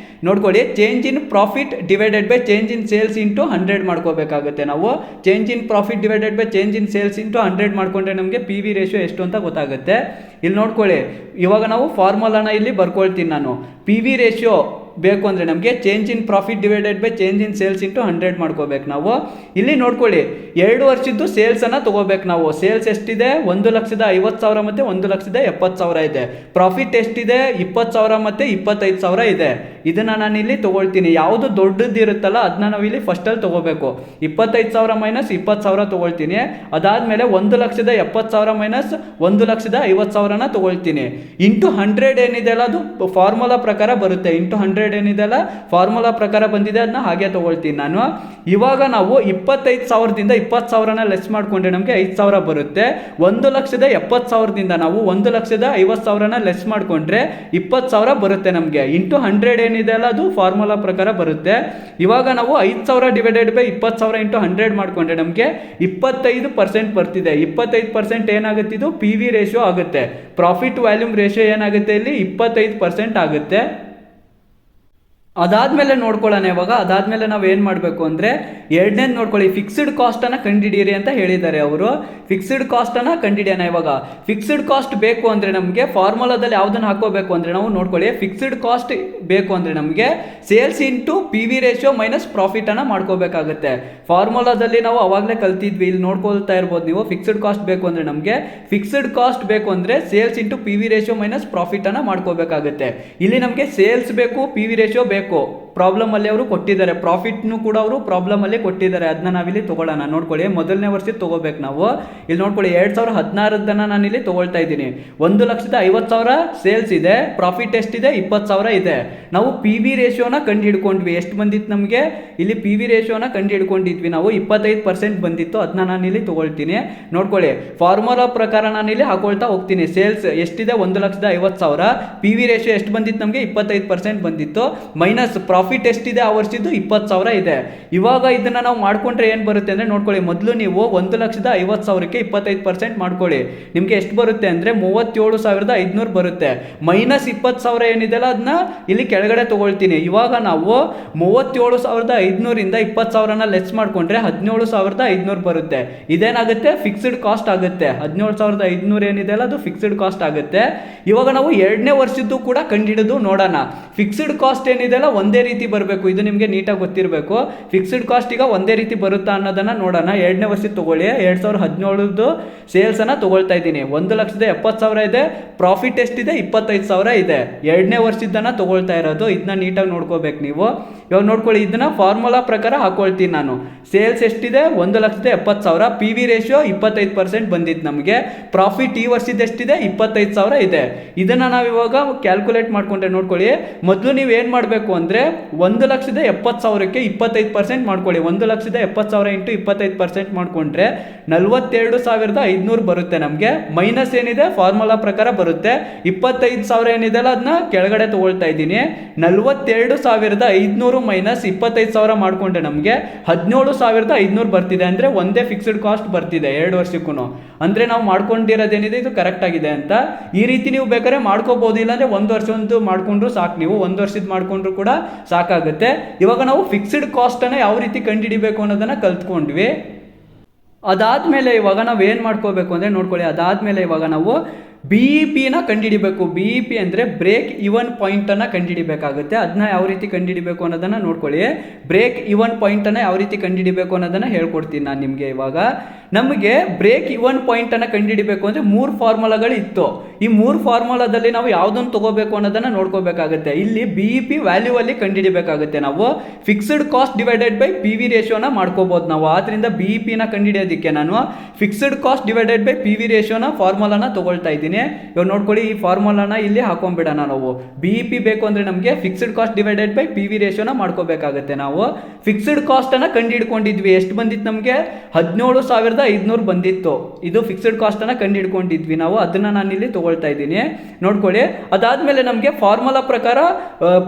ನೋಡ್ಕೊಳ್ಳಿ, change in profit divided by change in sales into 100 ಮಾಡ್ಕೋಬೇಕಾಗುತ್ತೆ ನಾವು. Change in profit divided by change in sales into 100 ಮಾಡ್ಕೊಂಡ್ರೆ ನಮಗೆ PV ರೇಷಿಯೋ ಎಷ್ಟು ಅಂತ ಗೊತ್ತಾಗುತ್ತೆ. ಇಲ್ಲಿ ನೋಡ್ಕೊಳ್ಳಿ, ಇವಾಗ ನಾವು ಫಾರ್ಮುಲಾನ ಇಲ್ಲಿ ಬರ್ಕೊಳ್ತೀನಿ ನಾನು. PV ರೇಷಿಯೋ ಬೇಕು ಅಂದರೆ ನಮಗೆ change in profit divided by change in sales into 100 ಮಾಡ್ಕೋಬೇಕು ನಾವು. ಇಲ್ಲಿ ನೋಡ್ಕೊಳ್ಳಿ, 2 ವರ್ಷದ್ದು ಸೇಲ್ಸನ್ನು ತಗೋಬೇಕು ನಾವು. ಸೇಲ್ಸ್ ಎಷ್ಟಿದೆ? 1,50,000 ಮತ್ತು 1,70,000 ಇದೆ. ಪ್ರಾಫಿಟ್ ಎಷ್ಟಿದೆ? 20,000 ಮತ್ತು 25,000 ಇದೆ. ಇದನ್ನು ನಾನು ಇಲ್ಲಿ ತೊಗೊಳ್ತೀನಿ. ಯಾವುದು ದೊಡ್ಡದು ಇರುತ್ತಲ್ಲ ಅದನ್ನ ನಾವು ಇಲ್ಲಿ ಫಸ್ಟಲ್ಲಿ ತೊಗೋಬೇಕು. 25,000 ಮೈನಸ್ 20,000 ತೊಗೊಳ್ತೀನಿ. ಅದಾದಮೇಲೆ 1,70,000 ಮೈನಸ್ 1,50,000 ತೊಗೊಳ್ತೀನಿ. ಇಂಟು 100 ಏನಿದೆ ಅಲ್ಲ ಅದು ಫಾರ್ಮುಲಾ ಪ್ರಕಾರ ಬರುತ್ತೆ. ಇಂಟು 100 ಏನಿದೆ ಅಲ್ಲ ಫಾರ್ಮುಲಾ ಪ್ರಕಾರ ಬಂದಿದೆ, ಅದನ್ನ ಹಾಗೆ ತೊಗೊಳ್ತೀನಿ ನಾನು. ಇವಾಗ ನಾವು 25,000ದಿಂದ 20,000ನ ಲೆಸ್ ಮಾಡಿಕೊಂಡ್ರೆ ನಮಗೆ 5,000 ಬರುತ್ತೆ. 1,70,000ದಿಂದ ನಾವು 1,50,000ನ ಲೆಸ್ ಮಾಡಿಕೊಂಡ್ರೆ 20,000 ಬರುತ್ತೆ ನಮಗೆ. ಇಂಟು 100 ಏನಿದೆ ಅಲ್ಲ ಅದು ಫಾರ್ಮುಲಾ ಪ್ರಕಾರ ಬರುತ್ತೆ. ಇವಾಗ ನಾವು 5,000 ಡಿವೈಡೆಡ್ ಬೈ 20,000 ಇಂಟು 100 ಮಾಡಿಕೊಂಡ್ರೆ ನಮಗೆ 25% ಬರ್ತಿದೆ. 25% ಏನಾಗುತ್ತೆ? ಇದು PV ರೇಷಿಯೋ ಆಗುತ್ತೆ. ಪ್ರಾಫಿಟ್ ವ್ಯಾಲ್ಯೂಮ್ ರೇಷಿಯೋ ಏನಾಗುತ್ತೆ? ಇಲ್ಲಿ 25% ಆಗುತ್ತೆ. ಅದಾದಮೇಲೆ ನೋಡ್ಕೊಳ್ಳೋಣ. ಇವಾಗ ಅದಾದಮೇಲೆ ನಾವು ಏನು ಮಾಡಬೇಕು ಅಂದರೆ ಎರಡನೇದು ನೋಡ್ಕೊಳ್ಳಿ, ಫಿಕ್ಸ್ಡ್ ಕಾಸ್ಟನ್ನು ಕಂಡುಹಿಡಿಯಿರಿ ಅಂತ ಹೇಳಿದ್ದಾರೆ ಅವರು. ಫಿಕ್ಸ್ಡ್ ಕಾಸ್ಟನ್ನು ಕಂಡುಹಿಡಿಯೋಣ. ಇವಾಗ ಫಿಕ್ಸ್ಡ್ ಕಾಸ್ಟ್ ಬೇಕು ಅಂದರೆ ನಮಗೆ ಫಾರ್ಮುಲಾದಲ್ಲಿ ಯಾವುದನ್ನು ಹಾಕೋಬೇಕು ಅಂದರೆ ನಾವು ನೋಡ್ಕೊಳ್ಳಿ, ಫಿಕ್ಸ್ಡ್ ಕಾಸ್ಟ್ ಬೇಕು ಅಂದರೆ ನಮಗೆ sales into PV ratio minus ಪ್ರಾಫಿಟನ್ನು ಮಾಡ್ಕೋಬೇಕಾಗುತ್ತೆ. ಫಾರ್ಮುಲಾದಲ್ಲಿ ನಾವು ಅವಾಗಲೇ ಕಲ್ತಿದ್ವಿ, ಇಲ್ಲಿ ನೋಡ್ಕೊಳ್ತಾ ಇರ್ಬೋದು ನೀವು. ಫಿಕ್ಸ್ಡ್ ಕಾಸ್ಟ್ ಬೇಕು ಅಂದರೆ ನಮಗೆ ಫಿಕ್ಸ್ಡ್ ಕಾಸ್ಟ್ ಬೇಕು ಅಂದರೆ sales into PV ratio minus ಪ್ರಾಫಿಟನ್ನು ಮಾಡ್ಕೋಬೇಕಾಗುತ್ತೆ. ಇಲ್ಲಿ ನಮಗೆ ಸೇಲ್ಸ್ ಬೇಕು, PV ರೇಷಿಯೋ ಬೇಕು. ಪ್ರಾಬ್ಲಮ್ ಅಲ್ಲಿ ಅವರು ಕೊಟ್ಟಿದ್ದಾರೆ. ಪ್ರಾಫಿಟ್ನು ಕೂಡ ಅವರು ಪ್ರಾಬ್ಲಮ್ ಅಲ್ಲಿ ಕೊಟ್ಟಿದ್ದಾರೆ. ಅದನ್ನ ನಾವಿಲ್ಲಿ ತಗೊಳ್ಳೋಣ. ನೋಡ್ಕೊಳ್ಳಿ, ಮೊದಲನೇ ವರ್ಷದ ತಗೋಬೇಕು ನಾವು. ಇಲ್ಲಿ ನೋಡ್ಕೊಳ್ಳಿ, 2016 ನಾನು ಇಲ್ಲಿ ತಗೊಳ್ತಾ ಇದ್ದೀನಿ. 1,50,000 ಸೇಲ್ಸ್ ಇದೆ, ಪ್ರಾಫಿಟ್ ಎಷ್ಟಿದೆ? 20,000 ಇದೆ. ನಾವು PV ರೇಷಿಯೋನ ಕಂಡು ಹಿಡ್ಕೊಂಡ್ವಿ. ಎಷ್ಟು ಬಂದಿತ್ತು ನಮಗೆ? ಇಲ್ಲಿ PV ರೇಷಿಯೋನ ಕಂಡು ಹಿಡ್ಕೊಂಡಿದ್ವಿ ನಾವು. 25% ಬಂದಿತ್ತು. ಅದನ್ನ ನಾನು ಇಲ್ಲಿ ತಗೊಳ್ತೀನಿ. ನೋಡ್ಕೊಳ್ಳಿ, ಫಾರ್ಮುಲಾ ಪ್ರಕಾರ ನಾನು ಇಲ್ಲಿ ಹಾಕೊಳ್ತಾ ಹೋಗ್ತೀನಿ. ಸೇಲ್ಸ್ ಎಷ್ಟಿದೆ? 1,50,000. PV ರೇಷಿಯೋ ಎಷ್ಟು ಬಂದಿತ್ತು ನಮಗೆ? 25% ಬಂದಿತ್ತು. ಮೈನಸ್ ಪ್ರಾಫಿಟ್ ಪ್ರಾಫಿಟ್ ಎಷ್ಟಿದೆ ಆ ವರ್ಷದ್ದು 20,000 ಇದೆ. ಇವಾಗ ಇದನ್ನ ನಾವು ಮಾಡ್ಕೊಂಡ್ರೆ ಏನು ಬರುತ್ತೆ ಅಂದರೆ ನೋಡ್ಕೊಳ್ಳಿ, ಮೊದಲು ನೀವು 1,50,000ಕ್ಕೆ 25% ಮಾಡ್ಕೊಳ್ಳಿ. ನಿಮಗೆ ಎಷ್ಟು ಬರುತ್ತೆ ಅಂದರೆ 37,500 ಬರುತ್ತೆ. ಮೈನಸ್ 20,000 ಏನಿದೆಲ್ಲ ಅದನ್ನ ಇಲ್ಲಿ ಕೆಳಗಡೆ ತಗೊಳ್ತೀನಿ. ಇವಾಗ ನಾವು 37,500ಇಂದ 20,000ನ ಲೆಸ್ ಮಾಡ್ಕೊಂಡ್ರೆ 17,500 ಬರುತ್ತೆ. ಇದೇನಾಗುತ್ತೆ, ಫಿಕ್ಸ್ಡ್ ಕಾಸ್ಟ್ ಆಗುತ್ತೆ. 17,500 ಏನಿದೆ ಅಲ್ಲ ಅದು ಫಿಕ್ಸ್ಡ್ ಕಾಸ್ಟ್ ಆಗುತ್ತೆ. ಇವಾಗ ನಾವು 2ನೇ ವರ್ಷದ್ದು ಕೂಡ ಕಂಡಿಡಿದು ನೋಡೋಣ. ಫಿಕ್ಸ್ಡ್ ಕಾಸ್ಟ್ ಏನಿದೆ ಅಲ್ಲ ಒಂದೇ ರೀತಿ ಬರಬೇಕು, ಇದು ನಿಮಗೆ ನೀಟಾಗಿ ಗೊತ್ತಿರಬೇಕು. ಫಿಕ್ಸ್ಡ್ ಕಾಸ್ಟ್ ಈಗ ಒಂದೇ ರೀತಿ ಬರುತ್ತಾ ಅನ್ನೋದನ್ನ ನೋಡೋಣ. 2ನೇ ವರ್ಷದ ತಗೊಳ್ಳಿ, 2017 ಸೇಲ್ಸ್ ಅನ್ನ ತಗೊಳ್ತಾ ಇದ್ದೀನಿ. 1,70,000 ಇದೆ, ಪ್ರಾಫಿಟ್ ಎಷ್ಟಿದೆ 25,000 ಇದೆ. 2ನೇ ವರ್ಷದನ್ನ ತಗೊಳ್ತಾ ಇರೋದು, ಇದನ್ನ ನೀಟಾಗಿ ನೋಡ್ಕೋಬೇಕು ನೀವು. ಇವಾಗ ನೋಡ್ಕೊಳ್ಳಿ, ಇದನ್ನ ಫಾರ್ಮುಲಾ ಪ್ರಕಾರ ಹಾಕೊಳ್ತೀನಿ ನಾನು. ಸೇಲ್ಸ್ ಎಷ್ಟಿದೆ 1,70,000, ಪಿ ವಿ ರೇಷಿಯೋ 25% ಬಂದಿತ್ತು ನಮಗೆ. ಪ್ರಾಫಿಟ್ ಈ ವರ್ಷದ ಎಷ್ಟಿದೆ 25,000 ಇದೆ. ಇದನ್ನ ನಾವು ಇವಾಗ ಕ್ಯಾಲ್ಕುಲೇಟ್ ಮಾಡ್ಕೊಂಡ್ರೆ ನೋಡ್ಕೊಳ್ಳಿ, ಮೊದಲು ನೀವು ಏನು ಮಾಡಬೇಕು ಅಂದರೆ 1,70,000ಕ್ಕೆ 25% ಮಾಡ್ಕೊಳ್ಳಿ. 1,70,000 ಇಂಟು 25% ಮಾಡ್ಕೊಂಡ್ರೆ 42,500 ಬರುತ್ತೆ ನಮಗೆ. ಮೈನಸ್ ಏನಿದೆ ಫಾರ್ಮುಲಾ ಪ್ರಕಾರ ಬರುತ್ತೆ. 25,000 ಏನಿದೆ ಅಲ್ಲ ಅದನ್ನ ಕೆಳಗಡೆ ತಗೊಳ್ತಾ ಇದ್ದೀನಿ. 42,500 ಮೈನಸ್ 25,000 ಮಾಡ್ಕೊಂಡ್ರೆ ನಮಗೆ 17,500 ಬರ್ತಿದೆ. ಅಂದರೆ ಒಂದೇ ಫಿಕ್ಸ್ಡ್ ಕಾಸ್ಟ್ ಬರ್ತಿದೆ 2 ವರ್ಷಕ್ಕೂ. ಅಂದರೆ ನಾವು ಮಾಡ್ಕೊಂಡಿರೋದೇನಿದೆ ಇದು ಕರೆಕ್ಟ್ ಆಗಿದೆ ಅಂತ. ಈ ರೀತಿ ನೀವು ಬೇಕಾದ್ರೆ ಮಾಡ್ಕೋಬಹುದು, ಇಲ್ಲಾಂದ್ರೆ 1 ವರ್ಷ ಮಾಡ್ಕೊಂಡ್ರು ಸಾಕು. ನೀವು 1 ವರ್ಷದ ಮಾಡ್ಕೊಂಡ್ರು ಕೂಡ ಸಾಕಾಗುತ್ತೆ. ಇವಾಗ ನಾವು ಫಿಕ್ಸ್ಡ್ ಕಾಸ್ಟ್ ಅನ್ನ ಯಾವ ರೀತಿ ಕಂಡುಹಿಡಿಬೇಕು ಅನ್ನೋದನ್ನ ಕಲ್ತ್ಕೊಂಡ್ವಿ. ಅದಾದ್ಮೇಲೆ ಇವಾಗ ನಾವು ಏನು ಮಾಡ್ಕೋಬೇಕು ಅಂದರೆ ನೋಡ್ಕೊಳ್ಳಿ, ಅದಾದ್ಮೇಲೆ ಇವಾಗ ನಾವು BEP ನ ಕಂಡುಹಿಡಿಬೇಕು. BEP ಅಂದರೆ ಬ್ರೇಕ್ ಇವನ್ ಪಾಯಿಂಟನ್ನು ಕಂಡುಹಿಡಿಬೇಕಾಗುತ್ತೆ. ಅದನ್ನ ಯಾವ ರೀತಿ ಕಂಡುಹಿಡಿಬೇಕು ಅನ್ನೋದನ್ನು ನೋಡ್ಕೊಳ್ಳಿ. ಬ್ರೇಕ್ ಇವನ್ ಪಾಯಿಂಟನ್ನು ಯಾವ ರೀತಿ ಕಂಡುಹಿಡಿಬೇಕು ಅನ್ನೋದನ್ನು ಹೇಳ್ಕೊಡ್ತೀನಿ ನಾನು ನಿಮಗೆ. ಇವಾಗ ನಮಗೆ ಬ್ರೇಕ್ ಇವನ್ ಪಾಯಿಂಟನ್ನು ಕಂಡುಹಿಡಿಬೇಕು ಅಂದರೆ 3 ಫಾರ್ಮುಲಾಗಳು ಇತ್ತು. ಈ 3 ಫಾರ್ಮುಲಾದಲ್ಲಿ ನಾವು ಯಾವುದನ್ನು ತಗೋಬೇಕು ಅನ್ನೋದನ್ನು ನೋಡ್ಕೋಬೇಕಾಗುತ್ತೆ. ಇಲ್ಲಿ BEP ವ್ಯಾಲ್ಯೂ ಅಲ್ಲಿ ಕಂಡುಹಿಡಿಬೇಕಾಗುತ್ತೆ. ನಾವು fixed cost divided by P V ರೇಷಿಯೋನ ಮಾಡ್ಕೋಬಹುದು ನಾವು. ಆದ್ದರಿಂದ BEP ನ ಕಂಡುಹಿಡಿಯೋದಕ್ಕೆ ನಾನು fixed cost divided by P V ರೇಷಿಯೋನ ಫಾರ್ಮುಲಾನ ತಗೊಳ್ತಾ ಇದ್ದೀನಿ. ಇವಾಗ ನೋಡ್ಕೊಳ್ಳಿ, ಈ ಫಾರ್ಮುಲಾನ ಇಲ್ಲಿ ಹಾಕೊಂಡ್ಬಿಡೋಣ ನಾವು. BEP ಬೇಕು ಅಂದ್ರೆ ನಮಗೆ fixed cost divided by P V ರೇಷಿಯೋನ ಮಾಡ್ಕೋಬೇಕಾಗುತ್ತೆ. ನಾವು ಫಿಕ್ಸ್ಡ್ ಕಾಸ್ಟ್ ಅನ್ನ ಕಂಡು ಹಿಡ್ಕೊಂಡಿದ್ವಿ. ಎಷ್ಟು ಬಂದಿತ್ತು ನಮಗೆ 17,500 ಬಂದಿತ್ತು. ಇದು ಫಿಕ್ಸ್ಡ್ ಕಾಸ್ಟ್ ಅನ್ನ ಕಂಡು ಹಿಡ್ಕೊಂಡಿದ್ವಿ ನಾವು. ಅದನ್ನ ನಾನು ಇಲ್ಲಿ ತಗೊಳ್ತಾ ಇದ್ದೀನಿ. ನೋಡ್ಕೊಳ್ಳಿ, ಅದಾದ್ಮೇಲೆ ನಮಗೆ ಫಾರ್ಮುಲಾ ಪ್ರಕಾರ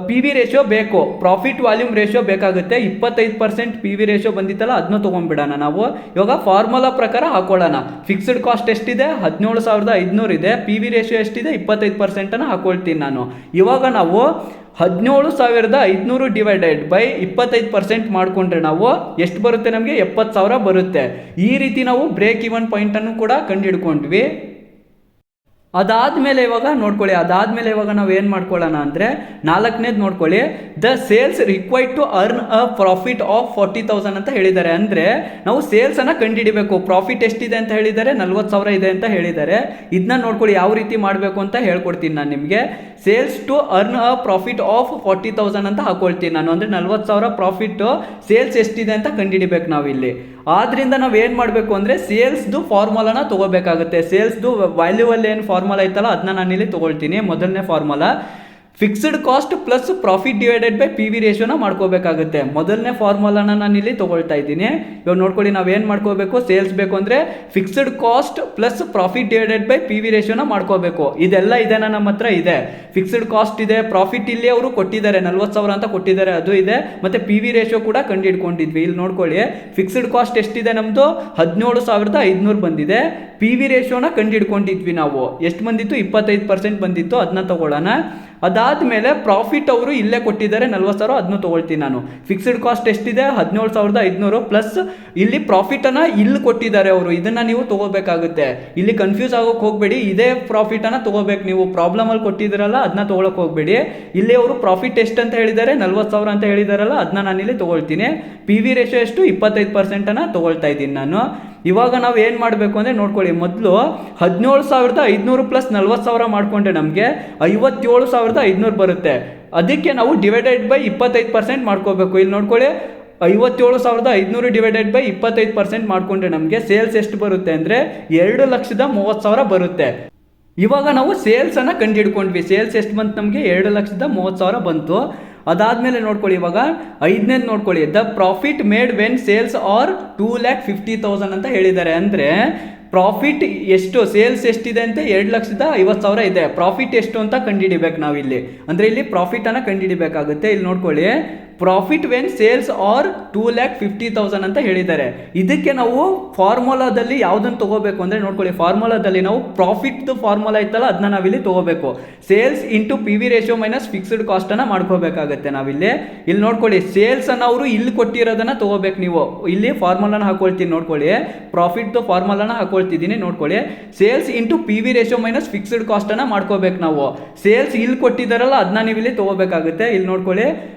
ಪಿ ವಿ ರೇಷಿಯೋ ಬೇಕು, ಪ್ರಾಫಿಟ್ ವಾಲ್ಯೂಮ್ ರೇಷಿಯೋ ಬೇಕಾಗುತ್ತೆ. 25% ಪಿ ವಿ ರೇಷಿಯೋ ಬಂದಿತ್ತಲ್ಲ ಅದನ್ನ ತಗೊಂಡ್ಬಿಡೋಣ ನಾವು. ಇವಾಗ ಫಾರ್ಮುಲಾ ಪ್ರಕಾರ ಹಾಕೊಳ್ಳೋಣ. ಫಿಕ್ಸ್ಡ್ ಕಾಸ್ಟ್ ಎಷ್ಟಿದೆ 17,500 ಇದೆ. ಪಿ ವಿ ರೇಷಿಯೋ ಎಷ್ಟಿದೆ 25% ಅನ್ನು ಹಾಕೊಳ್ತೀನಿ ನಾನು. ಇವಾಗ ನಾವು 17,500 ಡಿವೈಡೆಡ್ ಬೈ 25% ಮಾಡ್ಕೊಂಡ್ರೆ ನಾವು ಎಷ್ಟು ಬರುತ್ತೆ, ನಮಗೆ 70,000 ಬರುತ್ತೆ. ಈ ರೀತಿ ನಾವು ಬ್ರೇಕ್ ಇವನ್ ಪಾಯಿಂಟ್ ಅನ್ನು ಕೂಡ ಕಂಡು ಹಿಡ್ಕೊಂಡ್ವಿ. ಅದಾದ್ಮೇಲೆ ಇವಾಗ ನೋಡ್ಕೊಳ್ಳಿ, ಅದಾದ್ಮೇಲೆ ಇವಾಗ ನಾವು ಏನು ಮಾಡ್ಕೊಳ್ಳೋಣ ಅಂದರೆ 4ನೇದು ನೋಡ್ಕೊಳ್ಳಿ, the sales required to earn a profit of 40,000 ಅಂತ ಹೇಳಿದ್ದಾರೆ. ಅಂದರೆ ನಾವು ಸೇಲ್ಸ್ ಅನ್ನ ಕಂಡುಹಿಡಿಬೇಕು. ಪ್ರಾಫಿಟ್ ಎಷ್ಟಿದೆ ಅಂತ ಹೇಳಿದ್ದಾರೆ, 40,000 ಇದೆ ಅಂತ ಹೇಳಿದ್ದಾರೆ. ಇದನ್ನ ನೋಡ್ಕೊಳ್ಳಿ ಯಾವ ರೀತಿ ಮಾಡಬೇಕು ಅಂತ ಹೇಳ್ಕೊಡ್ತೀನಿ ನಾನು ನಿಮಗೆ. Sales to earn a profit of 40,000 ಅಂತ ಹಾಕೊಳ್ತೀನಿ ನಾನು. ಅಂದರೆ 40,000 ಪ್ರಾಫಿಟ್, ಸೇಲ್ಸ್ ಎಷ್ಟಿದೆ ಅಂತ ಕಂಡುಹಿಡಿಬೇಕು ನಾವು ಇಲ್ಲಿ. ಆದ್ರಿಂದ ನಾವು ಏನು ಮಾಡಬೇಕು ಅಂದರೆ ಸೇಲ್ಸ್ದು ಫಾರ್ಮುಲಾನ ತಗೋಬೇಕಾಗುತ್ತೆ. ಸೇಲ್ಸ್ದು ವ್ಯಾಲ್ಯೂ ಅಲ್ಲಿ ಏನು ಫಾರ್ಮುಲಾ ಐತಲ್ಲ ಅದನ್ನ ನಾನು ಇಲ್ಲಿ ತಗೊಳ್ತೀನಿ. ಮೊದಲನೇ formula fixed cost plus profit divided by P V ರೇಷಿಯೋನ ಮಾಡ್ಕೋಬೇಕಾಗುತ್ತೆ. ಮೊದಲನೇ ಫಾರ್ಮುಲಾನ ನಾನು ಇಲ್ಲಿ ತಗೊಳ್ತಾ ಇದ್ದೀನಿ. ಇವಾಗ ನೋಡ್ಕೊಳ್ಳಿ, ನಾವೇನು ಮಾಡ್ಕೋಬೇಕು, ಸೇಲ್ಸ್ ಬೇಕು ಅಂದರೆ fixed cost plus profit divided by P V ರೇಷಿಯೋನ ಮಾಡ್ಕೋಬೇಕು. ಇದೆಲ್ಲ ಇದೆ ನಮ್ಮ ಹತ್ರ ಇದೆ. ಫಿಕ್ಸ್ಡ್ ಕಾಸ್ಟ್ ಇದೆ, ಪ್ರಾಫಿಟ್ ಇಲ್ಲಿ ಅವರು ಕೊಟ್ಟಿದ್ದಾರೆ 40,000 ಅಂತ ಕೊಟ್ಟಿದ್ದಾರೆ, ಅದು ಇದೆ. ಮತ್ತೆ ಪಿ ವಿ ರೇಷಿಯೋ ಕೂಡ ಕಂಡು ಹಿಡ್ಕೊಂಡಿದ್ವಿ. ಇಲ್ಲಿ ನೋಡ್ಕೊಳ್ಳಿ, ಫಿಕ್ಸ್ಡ್ ಕಾಸ್ಟ್ ಎಷ್ಟಿದೆ ನಮ್ಮದು 17,500 ಬಂದಿದೆ. ಪಿ ವಿ ರೇಷಿಯೋನ ಕಂಡು ಹಿಡ್ಕೊಂಡಿದ್ವಿ ನಾವು. ಎಷ್ಟು ಬಂದಿತ್ತು 25% ಬಂದಿತ್ತು. ಅದನ್ನ ತಗೊಳ್ಳೋಣ. ಅದಾದ್ಮೇಲೆ ಪ್ರಾಫಿಟ್ ಅವರು ಇಲ್ಲೇ ಕೊಟ್ಟಿದ್ದಾರೆ 40,000, ಅದನ್ನು ತಗೊಳ್ತೀನಿ ನಾನು. ಫಿಕ್ಸ್ಡ್ ಕಾಸ್ಟ್ ಎಷ್ಟಿದೆ 17,500 ಪ್ಲಸ್ ಇಲ್ಲಿ ಪ್ರಾಫಿಟ್ ಅನ್ನ ಇಲ್ಲಿ ಕೊಟ್ಟಿದ್ದಾರೆ ಅವರು. ಇದನ್ನ ನೀವು ತಗೋಬೇಕಾಗುತ್ತೆ. ಇಲ್ಲಿ ಕನ್ಫ್ಯೂಸ್ ಆಗೋಕೆ ಹೋಗಬೇಡಿ. ಇದೇ ಪ್ರಾಫಿಟ್ ಅನ್ನ ತಗೋಬೇಕು ನೀವು. ಪ್ರಾಬ್ಲಮ್ ಅಲ್ಲಿ ಕೊಟ್ಟಿದ್ದೀರಲ್ಲ ಅದನ್ನ ತಗೊಳಕ್ ಹೋಗಬೇಡಿ. ಇಲ್ಲಿ ಅವರು ಪ್ರಾಫಿಟ್ ಎಷ್ಟು ಅಂತ ಹೇಳಿದ್ದಾರೆ 40,000 ಅಂತ ಹೇಳಿದಾರಲ್ಲ ಅದನ್ನ ನಾನು ಇಲ್ಲಿ ತಗೊಳ್ತೀನಿ. ಪಿ ವಿ ರೇಷಿಯೋ ಎಷ್ಟು 25% ಅನ್ನ ತಗೊಳ್ತಾ ಇದ್ದೀನಿ ನಾನು. ಇವಾಗ ನಾವು ಏನು ಮಾಡಬೇಕು ಅಂದರೆ ನೋಡ್ಕೊಳ್ಳಿ, ಮೊದಲು 17,500 ಪ್ಲಸ್ 40,000 ಮಾಡಿಕೊಂಡ್ರೆ ನಮಗೆ 57,500 ಬರುತ್ತೆ. ಅದಕ್ಕೆ ನಾವು ಡಿವೈಡೆಡ್ ಬೈ 25% ಮಾಡ್ಕೋಬೇಕು. ಇಲ್ಲಿ ನೋಡ್ಕೊಳ್ಳಿ, 57,500 ಡಿವೈಡೆಡ್ ಬೈ 25% ಮಾಡಿಕೊಂಡ್ರೆ ನಮಗೆ ಸೇಲ್ಸ್ ಎಷ್ಟು ಬರುತ್ತೆ ಅಂದರೆ 2,30,000 ಬರುತ್ತೆ. ಇವಾಗ ನಾವು ಸೇಲ್ಸನ್ನು ಕಂಡುಹಿಡ್ಕೊಂಡ್ವಿ. ಸೇಲ್ಸ್ ಎಷ್ಟು ಬಂತು ನಮಗೆ 2,30,000 ಬಂತು. ಅದಾದಮೇಲೆ ನೋಡ್ಕೊಳ್ಳಿ, ಇವಾಗ 5ನೇದು ನೋಡ್ಕೊಳ್ಳಿ, the profit made when sales are 2,50,000 ಅಂತ ಹೇಳಿದ್ದಾರೆ. ಅಂದರೆ ಪ್ರಾಫಿಟ್ ಎಷ್ಟು, ಸೇಲ್ಸ್ ಎಷ್ಟಿದೆ ಅಂತ 2,50,000 ಇದೆ. ಪ್ರಾಫಿಟ್ ಎಷ್ಟು ಅಂತ ಕಂಡುಹಿಡಿಬೇಕು ನಾವು ಇಲ್ಲಿ. ಅಂದರೆ ಇಲ್ಲಿ ಪ್ರಾಫಿಟನ್ನು ಕಂಡುಹಿಡಿಬೇಕಾಗುತ್ತೆ. ಇಲ್ಲಿ ನೋಡ್ಕೊಳ್ಳಿ, ಪ್ರಾಫಿಟ್ ವೆನ್ ಸೇಲ್ಸ್ ಆರ್ 2,50,000 ಅಂತ ಹೇಳಿದ್ದಾರೆ. ಇದಕ್ಕೆ ನಾವು ಫಾರ್ಮುಲಾದಲ್ಲಿ ಯಾವುದನ್ನು ತಗೋಬೇಕು ಅಂದರೆ ನೋಡ್ಕೊಳ್ಳಿ, ಫಾರ್ಮುಲಾದಲ್ಲಿ ನಾವು ಪ್ರಾಫಿಟ್ ಫಾರ್ಮುಲಾ ಇತ್ತಲ್ಲ ಅದನ್ನ ನಾವಿಲ್ಲಿ ತಗೋಬೇಕು. Sales into P V ratio minus fixed cost ಅನ್ನ ಮಾಡ್ಕೋಬೇಕಾಗತ್ತೆ. ನಾವಿಲ್ಲಿ ಇಲ್ಲಿ ನೋಡ್ಕೊಳ್ಳಿ, ಸೇಲ್ಸ್ ಅನ್ನ ಅವರು ಇಲ್ಲಿ ಕೊಟ್ಟಿರೋದನ್ನ ತಗೋಬೇಕು. ನೀವು ಇಲ್ಲಿ ಫಾರ್ಮುಲಾನ ಹಾಕೊಳ್ತೀನಿ ನೋಡ್ಕೊಳ್ಳಿ, ಪ್ರಾಫಿಟ್ ಫಾರ್ಮುಲಾನ ಹಾಕೊಳ್ತಿದ್ದೀನಿ ನೋಡ್ಕೊಳ್ಳಿ. Sales into P V ratio minus fixed cost ಅನ್ನ ಮಾಡ್ಕೋಬೇಕು. ನಾವು ಸೇಲ್ಸ್ ಇಲ್ಲಿ ಕೊಟ್ಟಿದ್ದಾರಲ್ಲ ಅದನ್ನ ನೀವು ಇಲ್ಲಿ ತಗೋಬೇಕಾಗುತ್ತೆ. ಇಲ್ಲಿ ನೋಡ್ಕೊಳ್ಳಿ,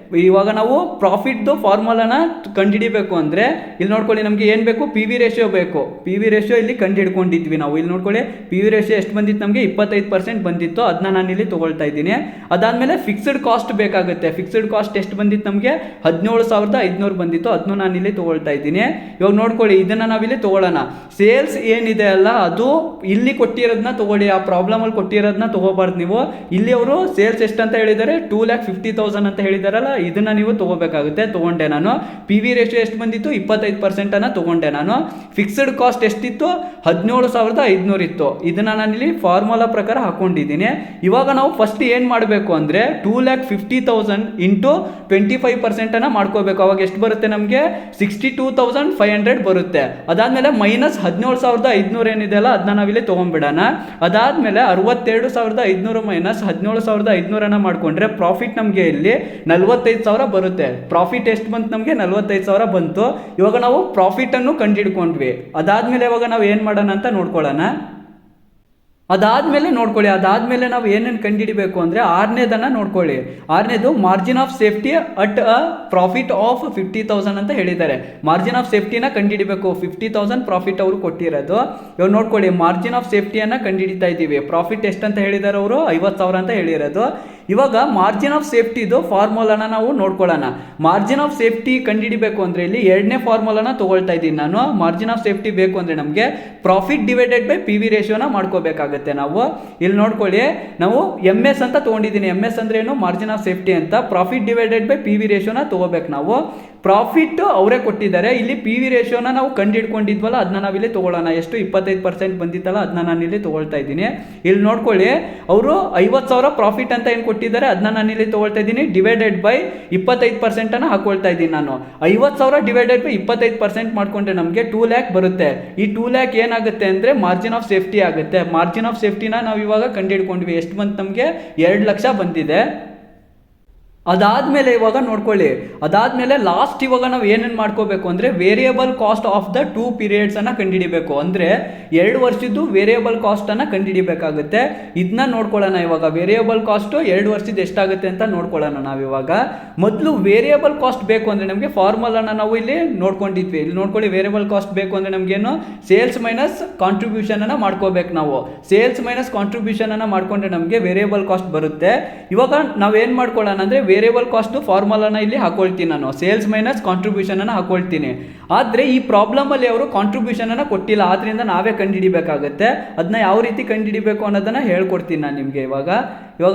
ಇವಾಗ ನಾವು ಪ್ರಾಫಿಟ್ ಫಾರ್ಮುಲಾನ ಕಂಡುಹಿಡಿಬೇಕು ಅಂದ್ರೆ ಇಲ್ಲಿ ನೋಡ್ಕೊಳ್ಳಿ, ನಮಗೆ ಏನ್ ಬೇಕು, ಪಿ ವಿ ರೇಷಿಯೋ ಬೇಕು. ಪಿ ವಿ ರೇಷಿಯೋ ಇಲ್ಲಿ ಕಂಡುಹಿಡ್ಕೊಂಡಿದ್ವಿ ನಾವು. ಇಲ್ಲಿ ನೋಡ್ಕೊಳ್ಳಿ, ಪಿ ವಿ ರೇಷಿಯೋ ಎಷ್ಟು ಬಂದಿತ್ತು ನಮಗೆ, 25% ಬಂದಿತ್ತು. ಅದನ್ನ ನಾನು ಇಲ್ಲಿ ತಗೊಳ್ತಾ ಇದ್ದೀನಿ. ಅದಾದ್ಮೇಲೆ ಫಿಕ್ಸ್ಡ್ ಕಾಸ್ಟ್ ಬೇಕಾಗುತ್ತೆ. ಫಿಕ್ಸ್ಡ್ ಕಾಸ್ಟ್ ಎಷ್ಟು ಬಂದಿತ್ತು ನಮಗೆ, 17,500 ಬಂದಿತ್ತು. ಅದನ್ನು ನಾನು ಇಲ್ಲಿ ತಗೊಳ್ತಾ ಇದ್ದೀನಿ. ಇವಾಗ ನೋಡ್ಕೊಳ್ಳಿ, ಇದನ್ನ ನಾವಿಲ್ಲಿ ತಗೊಳ್ಳೋಣ. ಸೇಲ್ಸ್ ಏನಿದೆ ಅಲ್ಲ ಅದು ಇಲ್ಲಿ ಕೊಟ್ಟಿರೋದನ್ನ ತಗೊಳ್ಳಿ, ಆ ಪ್ರಾಬ್ಲಮ್ ಅಲ್ಲಿ ಕೊಟ್ಟಿರೋದನ್ನ ತಗೋಬಾರ್ದು ನೀವು. ಇಲ್ಲಿ ಅವರು ಸೇಲ್ಸ್ ಎಷ್ಟು ಅಂತ ಹೇಳಿದ್ದಾರೆ, 2,50,000 ಅಂತ ಹೇಳಿದಾರಲ್ಲ, ಇದನ್ನ ನೀವು ತಗೋಬೇಕಾಗುತ್ತೆ. ತಗೊಂಡೆ ನಾನು. ಪಿ ವಿ ರೇಷಿಯೋ ಎಷ್ಟು ಬಂದಿತ್ತು, 25% ಅನ್ನ ತಗೊಂಡೆ ನಾನು. ಫಿಕ್ಸ್ಡ್ ಕಾಸ್ಟ್ ಎಷ್ಟಿತ್ತು, 17,500 ಇತ್ತು. ಇದನ್ನ ನಾನು ಇಲ್ಲಿ ಫಾರ್ಮುಲಾ ಪ್ರಕಾರ ಹಾಕೊಂಡಿದ್ದೀನಿ. ಇವಾಗ ನಾವು ಫಸ್ಟ್ ಏನ್ ಮಾಡಬೇಕು ಅಂದ್ರೆ 2,50,000 ಇಂಟು 25% ಅನ್ನ ಮಾಡ್ಕೋಬೇಕು. ಅವಾಗ ಎಷ್ಟು ಬರುತ್ತೆ ನಮಗೆ, 62,500 ಬರುತ್ತೆ. ಅದಾದ್ಮೇಲೆ ಮೈನಸ್ 17,500 ಏನಿದೆ ಅಲ್ಲ ಅದನ್ನ ನಾವಿಲ್ಲಿ ತಗೊಂಡ್ಬಿಡೋಣ. ಅದಾದ್ಮೇಲೆ 62,500 ಮೈನಸ್ 17,500 ಮಾಡ್ಕೊಂಡ್ರೆ ಪ್ರಾಫಿಟ್ ನಮಗೆ ಇಲ್ಲಿ 45,000 ಬರುತ್ತೆ. ಪ್ರಾಫಿಟ್ ಎಷ್ಟು ಬಂತು ನಮಗೆ, 45,000 ಬಂತು. ಇವಾಗ ನಾವು ಪ್ರಾಫಿಟ್ ಅನ್ನು ಕಂಡುಹಿಡ್ಕೊಂಡ್ವಿ. ಅದಾದ್ಮೇಲೆ ಇವಾಗ ನಾವು ಏನ್ ಮಾಡೋಣ ಅಂತ ನೋಡ್ಕೊಳ್ಳೋಣ. ಅದಾದ್ಮೇಲೆ ನಾವು ಏನೇನು ಕಂಡುಹಿಡಬೇಕು ಅಂದರೆ ಆರನೇದನ್ನು ನೋಡ್ಕೊಳ್ಳಿ. ಆರನೇದು margin of safety at a profit of 50,000 ಅಂತ ಹೇಳಿದ್ದಾರೆ. ಮಾರ್ಜಿನ್ ಆಫ್ ಸೇಫ್ಟಿನ ಕಂಡುಹಿಡಬೇಕು. 50,000 ಪ್ರಾಫಿಟ್ ಅವರು ಕೊಟ್ಟಿರೋದು. ಇವಾಗ ನೋಡ್ಕೊಳ್ಳಿ, ಮಾರ್ಜಿನ್ ಆಫ್ ಸೇಫ್ಟಿಯನ್ನು ಕಂಡುಹಿಡಿತಾ ಇದ್ದೀವಿ. ಪ್ರಾಫಿಟ್ ಎಷ್ಟು ಅಂತ ಹೇಳಿದ್ದಾರೆ ಅವರು, 50,000 ಅಂತ ಹೇಳಿರೋದು. ಇವಾಗ ಮಾರ್ಜಿನ್ ಆಫ್ ಸೇಫ್ಟಿದು ಫಾರ್ಮುಲಾನ ನಾವು ನೋಡ್ಕೊಳ್ಳೋಣ. ಮಾರ್ಜಿನ್ ಆಫ್ ಸೇಫ್ಟಿ ಕಂಡುಹಿಡಬೇಕು ಅಂದರೆ ಇಲ್ಲಿ ಎರಡನೇ ಫಾರ್ಮುಲಾನ ತಗೊಳ್ತಾ ಇದ್ದೀನಿ ನಾನು. ಮಾರ್ಜಿನ್ ಆಫ್ ಸೇಫ್ಟಿ ಬೇಕು ಅಂದರೆ ನಮಗೆ profit divided by P V ರೇಷಿಯೋನ ಮಾಡ್ಕೋಬೇಕಾಗುತ್ತೆ ನಾವು. ಇಲ್ಲಿ ನೋಡ್ಕೊಳ್ಳಿ, ನಾವು ಎಮ್ ಎಸ್ ಅಂತ ತೊಗೊಂಡಿದ್ದೀನಿ. ಎಮ್ ಎಸ್ ಅಂದ್ರೆ ಏನು, ಮಾರ್ಜಿನ್ ಆಫ್ ಸೇಫ್ಟಿ ಅಂತ. Profit divided by P V ರೇಷಿಯೋನ ತಗೋಬೇಕು ನಾವು. ಪ್ರಾಫಿಟ್ ಅವರೇ ಕೊಟ್ಟಿದ್ದಾರೆ. ಇಲ್ಲಿ ಪಿ ವಿ ರೇಷಿಯೋನ ನಾವು ಕಂಡುಹಿಡ್ಕೊಂಡಿದ್ವಲ್ಲ ಅದನ್ನ ನಾವಿಲ್ಲಿ ತಗೊಳ್ಳೋಣ. ಎಷ್ಟು, 25% ಬಂದಿತ್ತಲ್ಲ ಅದನ್ನ ನಾನು ಇಲ್ಲಿ ತಗೊಳ್ತಾ ಇದ್ದೀನಿ. ಇಲ್ಲಿ ನೋಡ್ಕೊಳ್ಳಿ, ಅವರು 50,000 ಪ್ರಾಫಿಟ್ ಅಂತ ಏನು ಕೊಟ್ಟಿದ್ದಾರೆ ಅದನ್ನ ನಾನು ಇಲ್ಲಿ ತಗೊಳ್ತಾ ಇದ್ದೀನಿ. ಡಿವೈಡೆಡ್ ಬೈ 25% ಅನ್ನ ಹಾಕೊಳ್ತಾ ಇದ್ದೀನಿ ನಾನು. 50,000 ಡಿವೈಡೆಡ್ ಬೈ 25% ಮಾಡ್ಕೊಂಡ್ರೆ ನಮಗೆ 2 lakh ಬರುತ್ತೆ. ಈ 2 lakh ಏನಾಗುತ್ತೆ ಅಂದ್ರೆ ಮಾರ್ಜಿನ್ ಆಫ್ ಸೇಫ್ಟಿ ಆಗುತ್ತೆ. ಮಾರ್ಜಿನ್ ಆಫ್ ಸೇಫ್ಟಿನ ನಾವು ಇವಾಗ ಕಂಡುಹಿಡ್ಕೊಂಡ್ವಿ. ಎಷ್ಟು ಬಂತು ನಮಗೆ, 2 ಲಕ್ಷ ಬಂದಿದೆ. ಅದಾದ್ಮೇಲೆ ಇವಾಗ ನೋಡ್ಕೊಳ್ಳಿ, ಅದಾದ್ಮೇಲೆ ಲಾಸ್ಟ್ ಇವಾಗ ನಾವು ಏನೇನು ಮಾಡ್ಕೋಬೇಕು ಅಂದ್ರೆ variable cost of the 2 periods ಅನ್ನ ಕಂಡುಹಿಡಿಬೇಕು. ಅಂದ್ರೆ 2 ವರ್ಷದ್ದು ವೇರಿಯಬಲ್ ಕಾಸ್ಟ್ ಅನ್ನ ಕಂಡುಹಿಡಿಬೇಕಾಗುತ್ತೆ. ಇದನ್ನ ನೋಡ್ಕೊಳ್ಳೋಣ. ಇವಾಗ ವೇರಿಯಬಲ್ ಕಾಸ್ಟ್ 2 ವರ್ಷದ ಎಷ್ಟಾಗುತ್ತೆ ಅಂತ ನೋಡ್ಕೊಳ್ಳೋಣ ನಾವಿವಾಗ. ಮೊದಲು ವೇರಿಯಬಲ್ ಕಾಸ್ಟ್ ಬೇಕು ಅಂದ್ರೆ ನಮಗೆ ಫಾರ್ಮುಲಾನ ನಾವು ಇಲ್ಲಿ ನೋಡ್ಕೊಂಡಿದ್ವಿ. ಇಲ್ಲಿ ನೋಡ್ಕೊಳ್ಳಿ, ವೇರಿಯಬಲ್ ಕಾಸ್ಟ್ ಬೇಕು ಅಂದ್ರೆ ನಮಗೇನು, ಸೇಲ್ಸ್ ಮೈನಸ್ ಕಾಂಟ್ರಿಬ್ಯೂಷನ್ ಅನ್ನ ಮಾಡ್ಕೋಬೇಕು ನಾವು. ಸೇಲ್ಸ್ ಮೈನಸ್ ಕಾಂಟ್ರಿಬ್ಯೂಷನ್ ಅನ್ನ ಮಾಡ್ಕೊಂಡ್ರೆ ನಮಗೆ ವೇರಿಯಬಲ್ ಕಾಸ್ಟ್ ಬರುತ್ತೆ. ಇವಾಗ ನಾವೇನ್ ಮಾಡ್ಕೊಳ್ಳೋಣ ಅಂದ್ರೆ ವೇರಿಯಬಲ್ ಕಾಸ್ಟ್ ಫಾರ್ಮುಲಾನ ಇಲ್ಲಿ ಹಾಕೊಳ್ತೀನಿ ನಾನು. ಸೇಲ್ಸ್ ಮೈನಸ್ ಕಾಂಟ್ರಿಬ್ಯೂಷನ್ ಅನ್ನ ಹಾಕೊಳ್ತೀನಿ. ಆದ್ರೆ ಈ ಪ್ರಾಬ್ಲಮ್ ಅಲ್ಲಿ ಅವರು ಕಾಂಟ್ರಿಬ್ಯೂಷನ್ ಅನ್ನ ಕೊಟ್ಟಿಲ್ಲ, ಆದ್ರಿಂದ ನಾವೇ ಕಂಡುಹಿಡಿಬೇಕಾಗುತ್ತೆ. ಅದನ್ನ ಯಾವ ರೀತಿ ಕಂಡುಹಿಡಿಬೇಕು ಅನ್ನೋದನ್ನ ಹೇಳ್ಕೊಡ್ತೀನಿ ನಾನು ನಿಮ್ಗೆ. ಇವಾಗ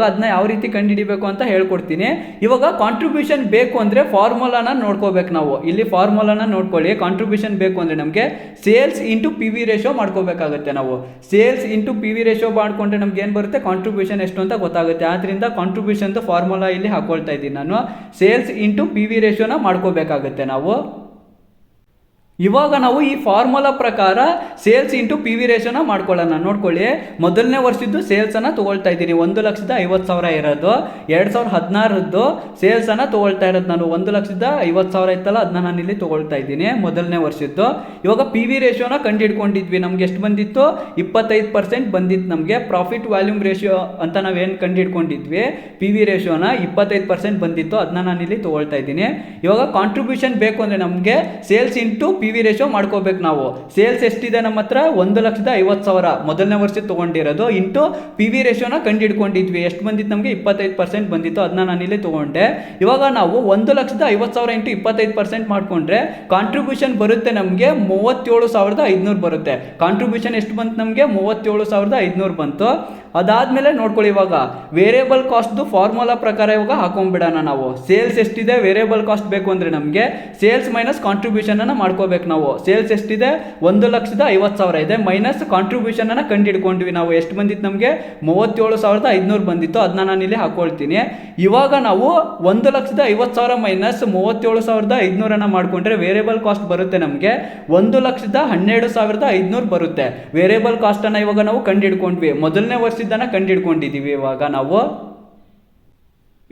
ಅದನ್ನ ಯಾವ ರೀತಿ ಕಂಡುಹಿಡಿಬೇಕು ಅಂತ ಹೇಳ್ಕೊಡ್ತೀನಿ. ಇವಾಗ ಕಾಂಟ್ರಿಬ್ಯೂಷನ್ ಬೇಕು ಅಂದ್ರೆ ಫಾರ್ಮುಲಾನ ನೋಡ್ಕೋಬೇಕು ನಾವು. ಇಲ್ಲಿ ಫಾರ್ಮುಲಾನ ನೋಡ್ಕೊಳ್ಳಿ. ಕಾಂಟ್ರಿಬ್ಯೂಷನ್ ಬೇಕು ಅಂದ್ರೆ ನಮಗೆ sales into P V ratio ಮಾಡ್ಕೋಬೇಕಾಗುತ್ತೆ ನಾವು. Sales into P V ratio ಮಾಡ್ಕೊಂಡ್ರೆ ನಮ್ಗೆ ಏನ್ ಬರುತ್ತೆ, ಕಾಂಟ್ರಿಬ್ಯೂಷನ್ ಎಷ್ಟು ಅಂತ ಗೊತ್ತಾಗುತ್ತೆ. ಆದ್ರಿಂದ ಕಾಂಟ್ರಿಬ್ಯೂಷನ್ ಫಾರ್ಮುಲಾ ಇಲ್ಲಿ ಹಾಕೊಳ್ತಾ ಇದ್ದೀನಿ ನಾನು. ಸೇಲ್ಸ್ ಇಂಟು ಪಿ ವಿ ರೇಷಿಯೋನ ಮಾಡ್ಕೋಬೇಕಾಗುತ್ತೆ ನಾವು. ಇವಾಗ ನಾವು ಈ ಫಾರ್ಮುಲಾ ಪ್ರಕಾರ ಸೇಲ್ಸ್ ಇಂಟು ಪಿ ವಿ ರೇಷಿಯೋನ ಮಾಡ್ಕೊಳ್ಳೋಣ. ನೋಡ್ಕೊಳ್ಳಿ, ಮೊದಲನೇ ವರ್ಷದ್ದು ಸೇಲ್ಸ್ ಅನ್ನ ತಗೊಳ್ತಾ ಇದ್ದೀನಿ. 1,50,000 ಇರೋದು. 2016 ಸೇಲ್ಸ್ ಅನ್ನ ತಗೊಳ್ತಾ ಇರೋದು ನಾನು. 1,50,000 ಇತ್ತಲ್ಲ ಅದನ್ನ ನಾನು ಇಲ್ಲಿ ತಗೊಳ್ತಾ ಇದ್ದೀನಿ, ಮೊದಲನೇ ವರ್ಷದ್ದು. ಇವಾಗ ಪಿ ವಿ ರೇಷಿಯೋನ ಕಂಡುಹಿಡ್ಕೊಂಡಿದ್ವಿ. ನಮ್ಗೆ ಎಷ್ಟು ಬಂದಿತ್ತು, 25% ಬಂದಿತ್ತು ನಮಗೆ. ಪ್ರಾಫಿಟ್ ವಾಲ್ಯೂಮ್ ರೇಷಿಯೋ ಅಂತ ನಾವೇನು ಕಂಡುಹಿಡ್ಕೊಂಡಿದ್ವಿ, ಪಿ ವಿ ರೇಷಿಯೋನ 25% ಬಂದಿತ್ತು. ಅದನ್ನ ನಾನು ಇಲ್ಲಿ ತಗೊಳ್ತಾ ಇದ್ದೀನಿ. ಇವಾಗ ಕಾಂಟ್ರಿಬ್ಯೂಷನ್ ಬೇಕು ಅಂದ್ರೆ ನಮಗೆ sales into P V ratio ಮಾಡ್ಕೋಬೇಕು ನಾವು. ಸೇಲ್ಸ್ ಎಷ್ಟಿದೆ ನಮ್ಮ ಹತ್ರ, 1,50,000 ಮೊದಲನೇ ವರ್ಷ ತಗೊಂಡಿರೋದು, ಇಂಟು ಪಿ ವಿ ರೇಷಿಯೋನ ಕಂಡುಹಿಡ್ಕೊಂಡಿದ್ವಿ. ಎಷ್ಟು ಬಂದಿತ್ತು ನಮಗೆ, 25% ಬಂದಿತ್ತು. ಅದನ್ನ ನಾನು ಇಲ್ಲಿ ತಗೊಂಡೆ. ಇವಾಗ ನಾವು 1,50,000 ಇಂಟು 25% ಮಾಡ್ಕೊಂಡ್ರೆ ಕಾಂಟ್ರಿಬ್ಯೂಷನ್ ಬರುತ್ತೆ ನಮಗೆ 37,500 ಬರುತ್ತೆ. ಕಾಂಟ್ರಿಬ್ಯೂಷನ್ ಎಷ್ಟು ಬಂತು ನಮಗೆ, 37,500 ಬಂತು. ಅದಾದ್ಮೇಲೆ ನೋಡ್ಕೊಳ್ಳಿ, ಇವಾಗ ವೇರಿಯಬಲ್ ಕಾಸ್ಟ್ ಫಾರ್ಮುಲಾ ಪ್ರಕಾರ ಇವಾಗ ಹಾಕೊಂಡ್ಬಿಡೋಣ ನಾವು. ಸೇಲ್ಸ್ ಎಷ್ಟಿದೆ, ವೇರಿಯಬಲ್ ಕಾಸ್ಟ್ ಬೇಕು ಅಂದ್ರೆ ನಮಗೆ ಸೇಲ್ಸ್ ಮೈನಸ್ ಕಾಂಟ್ರಿಬ್ಯೂಷನ್ ಅನ್ನ ಮಾಡ್ಕೋಬೇಕು ಮಾಡ್ಕೋಬೇಕು ನಾವು. ಸೇಲ್ಸ್ ಎಷ್ಟಿದೆ, 1,50,000 ಇದೆ, ಮೈನಸ್ ಕಾಂಟ್ರಿಬ್ಯೂಷನ್ ಅನ್ನ ಕಂಡು ಹಿಡ್ಕೊಂಡ್ವಿ ನಾವು. ಎಷ್ಟು ಬಂದಿತ್ತು ನಮಗೆ, 37,500 ಬಂದಿತ್ತು. ಅದನ್ನ ನಾನು ಇಲ್ಲಿ ಹಾಕೊಳ್ತೀನಿ. ಇವಾಗ ನಾವು 1,50,000 ಮೈನಸ್ 37,500 ಮಾಡ್ಕೊಂಡ್ರೆ ವೇರಿಯಬಲ್ ಕಾಸ್ಟ್ ಬರುತ್ತೆ ನಮಗೆ 1,12,500 ಬರುತ್ತೆ. ವೇರಿಯಬಲ್ ಕಾಸ್ಟ್ ಅನ್ನ ಇವಾಗ ನಾವು ಕಂಡು ಹಿಡ್ಕೊಂಡ್ವಿ. ಮೊದಲನೇ ವರ್ಷದನ್ನ ಕಂಡು ಹಿಡ್ಕೊಂಡಿದೀವಿ.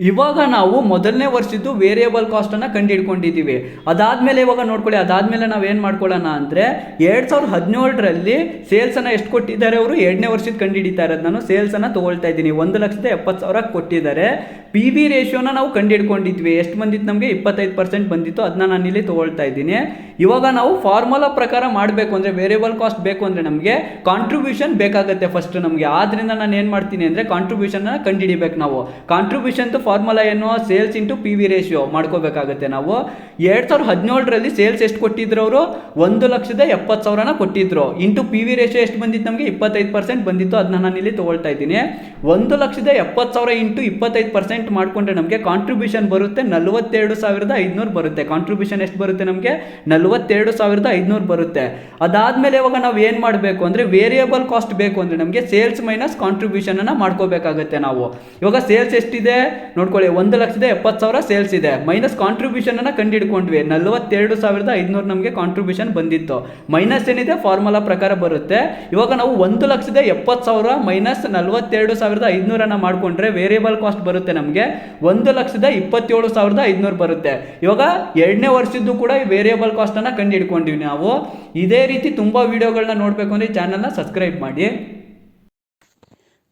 ಇವಾಗ ನಾವು ಮೊದಲನೇ ವರ್ಷದ್ದು ವೇರಿಯಬಲ್ ಕಾಸ್ಟ್ ಅನ್ನ ಕಂಡು ಹಿಡ್ಕೊಂಡಿದ್ದೀವಿ. ಅದಾದ್ಮೇಲೆ ಇವಾಗ ನೋಡ್ಕೊಳ್ಳಿ, ಅದಾದ್ಮೇಲೆ ನಾವು ಏನು ಮಾಡ್ಕೊಳ್ಳೋಣ ಅಂದರೆ 2017ರಲ್ಲಿ ಸೇಲ್ಸ್ ಅನ್ನ ಎಷ್ಟು ಕೊಟ್ಟಿದ್ದಾರೆ ಅವರು, 2ನೇ ವರ್ಷದ ಕಂಡು ಹಿಡಿತಾ ಇರೋದು ನಾನು. ಸೇಲ್ಸ್ ಅನ್ನ ತಗೊಳ್ತಾ ಇದ್ದೀನಿ, 1,70,000 ಕೊಟ್ಟಿದ್ದಾರೆ. ಪಿ ವಿ ರೇಷಿಯೋನ ನಾವು ಕಂಡು ಹಿಡ್ಕೊಂಡಿದ್ವಿ. ಎಷ್ಟು ಬಂದಿತ್ತು ನಮಗೆ, 25% ಬಂದಿತ್ತು. ಅದನ್ನ ನಾನು ಇಲ್ಲಿ ತಗೊಳ್ತಾ ಇದ್ದೀನಿ. ಇವಾಗ ನಾವು ಫಾರ್ಮುಲಾ ಪ್ರಕಾರ ಮಾಡಬೇಕು ಅಂದರೆ, ವೇರಿಯಬಲ್ ಕಾಸ್ಟ್ ಬೇಕು ಅಂದರೆ ನಮಗೆ ಕಾಂಟ್ರಿಬ್ಯೂಷನ್ ಬೇಕಾಗುತ್ತೆ ಫಸ್ಟ್ ನಮಗೆ. ಆದ್ರಿಂದ ನಾನು ಏನು ಮಾಡ್ತೀನಿ ಅಂದರೆ ಕಾಂಟ್ರಿಬ್ಯೂಷನ್ ಕಂಡು ಹಿಡಿಬೇಕು ನಾವು. ಕಾಂಟ್ರಿಬ್ಯೂಷನ್ ಫಾರ್ಮುಲಾ ಏನು, sales into P V ratio ಮಾಡ್ಕೋಬೇಕಾಗುತ್ತೆ ನಾವು. 2017ರಲ್ಲಿ ಸೇಲ್ಸ್ ಎಷ್ಟು ಕೊಟ್ಟಿದ್ರು ಅವರು, 1,70,000 ಕೊಟ್ಟಿದ್ರು. ಇಂಟು ಪಿ ವಿ ರೇಷಿಯೋ ಎಷ್ಟು ಬಂದಿತ್ತು ನಮಗೆ, 25% ಬಂದಿತ್ತು. ಅದನ್ನ ನಾನು ಇಲ್ಲಿ ತಗೊಳ್ತಾ ಇದ್ದೀನಿ. 1,70,000 ಇಂಟು 25% ಮಾಡಿಕೊಂಡ್ರೆ ನಮಗೆ ಕಾಂಟ್ರಿಬ್ಯೂಷನ್ ಬರುತ್ತೆ 42,500 ಬರುತ್ತೆ. ಕಾಂಟ್ರಿಬ್ಯೂಷನ್ ಎಷ್ಟು ಬರುತ್ತೆ ನಮಗೆ, 42,500 ಬರುತ್ತೆ. ಅದಾದ್ಮೇಲೆ ಇವಾಗ ನಾವು ಏನು ಮಾಡಬೇಕು ಅಂದರೆ, ವೇರಿಯಬಲ್ ಕಾಸ್ಟ್ ಬೇಕು ಅಂದರೆ ನಮಗೆ ಸೇಲ್ಸ್ ಮೈನಸ್ ಕಾಂಟ್ರಿಬ್ಯೂಷನ್ ಅನ್ನ ಮಾಡ್ಕೋಬೇಕಾಗುತ್ತೆ ನಾವು. ಇವಾಗ ಸೇಲ್ಸ್ ಎಷ್ಟಿದೆ ನೋಡ್ಕೊಳ್ಳಿ, 1,70,000 ಸೇಲ್ಸ್ ಇದೆ, ಮೈನಸ್ ಕಾಂಟ್ರಿಬ್ಯೂಷನ್ ಅನ್ನ ಕಂಡು ಹಿಡ್ಕೊಂಡ್ವಿ. 42,500 ನಮಗೆ ಕಾಂಟ್ರಿಬ್ಯೂಷನ್ ಬಂದಿತ್ತು. ಮೈನಸ್ ಏನಿದೆ ಫಾರ್ಮುಲಾ ಪ್ರಕಾರ ಬರುತ್ತೆ. ಇವಾಗ ನಾವು 1,70,000 ಮೈನಸ್ 42,500 ಮಾಡ್ಕೊಂಡ್ರೆ ವೇರಿಯಬಲ್ ಕಾಸ್ಟ್ ಬರುತ್ತೆ ನಮಗೆ 1,27,500 ಬರುತ್ತೆ. ಇವಾಗ 2ನೇ ವರ್ಷದ್ದು ಕೂಡ ವೇರಿಯಬಲ್ ಕಾಸ್ಟ್ ಅನ್ನ ಕಂಡು ಹಿಡ್ಕೊಂಡಿವಿ ನಾವು. ಇದೇ ರೀತಿ ತುಂಬಾ ವಿಡಿಯೋಗಳನ್ನ ನೋಡ್ಬೇಕು ಅಂದ್ರೆ ಚಾನಲ್ನ ಸಬ್ಸ್ಕ್ರೈಬ್ ಮಾಡಿ.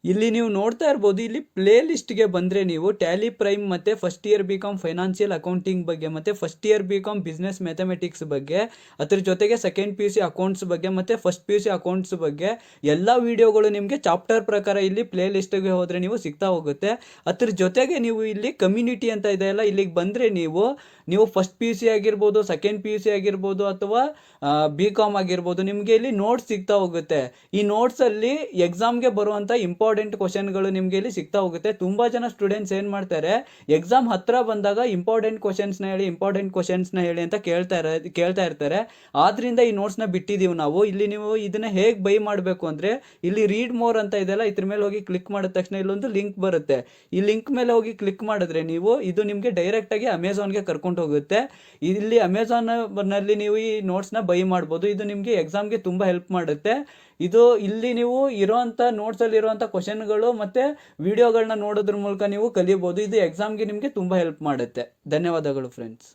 ಇಲ್ಲಿ ನೀವು ನೋಡ್ತಾ ಇರ್ಬೋದು, ಇಲ್ಲಿ ಪ್ಲೇ ಲಿಸ್ಟ್ಗೆ ಬಂದರೆ ನೀವು ಟ್ಯಾಲಿ ಪ್ರೈಮ್ ಮತ್ತು ಫಸ್ಟ್ ಇಯರ್ ಬಿ.ಕಾಮ್ ಫೈನಾನ್ಷಿಯಲ್ ಅಕೌಂಟಿಂಗ್ ಬಗ್ಗೆ, ಮತ್ತು ಫಸ್ಟ್ ಇಯರ್ ಬಿ.ಕಾಮ್ ಬಿಸ್ನೆಸ್ ಮ್ಯಾಥಮೆಟಿಕ್ಸ್ ಬಗ್ಗೆ, ಅದ್ರ ಜೊತೆಗೆ second P U C accounts ಬಗ್ಗೆ ಮತ್ತು first P U C accounts ಬಗ್ಗೆ ಎಲ್ಲ ವೀಡಿಯೋಗಳು ನಿಮಗೆ ಚಾಪ್ಟರ್ ಪ್ರಕಾರ ಇಲ್ಲಿ ಪ್ಲೇ ಲಿಸ್ಟ್ಗೆ ಹೋದರೆ ನೀವು ಸಿಗ್ತಾ ಹೋಗುತ್ತೆ. ಅದ್ರ ಜೊತೆಗೆ ನೀವು ಇಲ್ಲಿ ಕಮ್ಯುನಿಟಿ ಅಂತ ಇದೆಯಲ್ಲ, ಇಲ್ಲಿಗೆ ಬಂದರೆ ನೀವು ಫಸ್ಟ್ ಪಿ ಯು ಸಿ ಆಗಿರ್ಬೋದು, ಸೆಕೆಂಡ್ ಪಿ ಯು ಸಿ ಆಗಿರ್ಬೋದು, ಅಥವಾ ಬಿ.ಕಾಮ್ ಆಗಿರ್ಬೋದು, ನಿಮಗೆ ಇಲ್ಲಿ ನೋಟ್ಸ್ ಸಿಗ್ತಾ ಹೋಗುತ್ತೆ. ಈ ನೋಟ್ಸಲ್ಲಿ ಎಕ್ಸಾಮ್ಗೆ ಬರುವಂಥ ಇಂಪಾರ್ಟೆಂಟ್ ಕ್ವಶನ್ಗಳು ನಿಮಗೆ ಇಲ್ಲಿ ಸಿಗ್ತಾ ಹೋಗುತ್ತೆ. ತುಂಬ ಜನ ಸ್ಟೂಡೆಂಟ್ಸ್ ಏನು ಮಾಡ್ತಾರೆ, ಎಕ್ಸಾಮ್ ಹತ್ರ ಬಂದಾಗ ಇಂಪಾರ್ಟೆಂಟ್ ಕ್ವಶನ್ಸ್ನ ಹೇಳಿ ಅಂತ ಕೇಳ್ತಾ ಇರ್ತಾರೆ. ಆದ್ರಿಂದ ಈ ನೋಟ್ಸ್ನ ಬಿಟ್ಟಿದ್ದೀವಿ ನಾವು. ಇಲ್ಲಿ ನೀವು ಇದನ್ನ ಹೇಗೆ ಬೈ ಮಾಡಬೇಕು ಅಂದರೆ, ಇಲ್ಲಿ ರೀಡ್ ಮೋರ್ ಅಂತ ಇದೆಯಲ್ಲ, ಇದ್ರ ಮೇಲೆ ಹೋಗಿ ಕ್ಲಿಕ್ ಮಾಡಿದ ತಕ್ಷಣ ಇಲ್ಲೊಂದು ಲಿಂಕ್ ಬರುತ್ತೆ. ಈ ಲಿಂಕ್ ಮೇಲೆ ಹೋಗಿ ಕ್ಲಿಕ್ ಮಾಡಿದ್ರೆ ಇದು ನಿಮಗೆ ಡೈರೆಕ್ಟಾಗಿ ಅಮೆಝಾನ್ಗೆ ಕರ್ಕೊಂಡು ಹೋಗುತ್ತೆ. ಇಲ್ಲಿ ಅಮೆಝಾನ್ನಲ್ಲಿ ನೀವು ಈ ನೋಟ್ಸ್ನ ಬೈ ಮಾಡ್ಬೋದು. ಇದು ನಿಮಗೆ ಎಕ್ಸಾಮ್ಗೆ ತುಂಬ ಹೆಲ್ಪ್ ಮಾಡುತ್ತೆ. ಇಲ್ಲಿ ನೀವು ಇರೋಂಥ ನೋಟ್ಸಲ್ಲಿ ಇರುವಂಥ ಕ್ವಶನ್ಗಳು ಮತ್ತು ವಿಡಿಯೋಗಳನ್ನ ನೋಡೋದ್ರ ಮೂಲಕ ನೀವು ಕಲಿಬೋದು. ಇದು ಎಕ್ಸಾಮ್ಗೆ ನಿಮಗೆ ತುಂಬ ಹೆಲ್ಪ್ ಮಾಡುತ್ತೆ. ಧನ್ಯವಾದಗಳು ಫ್ರೆಂಡ್ಸ್.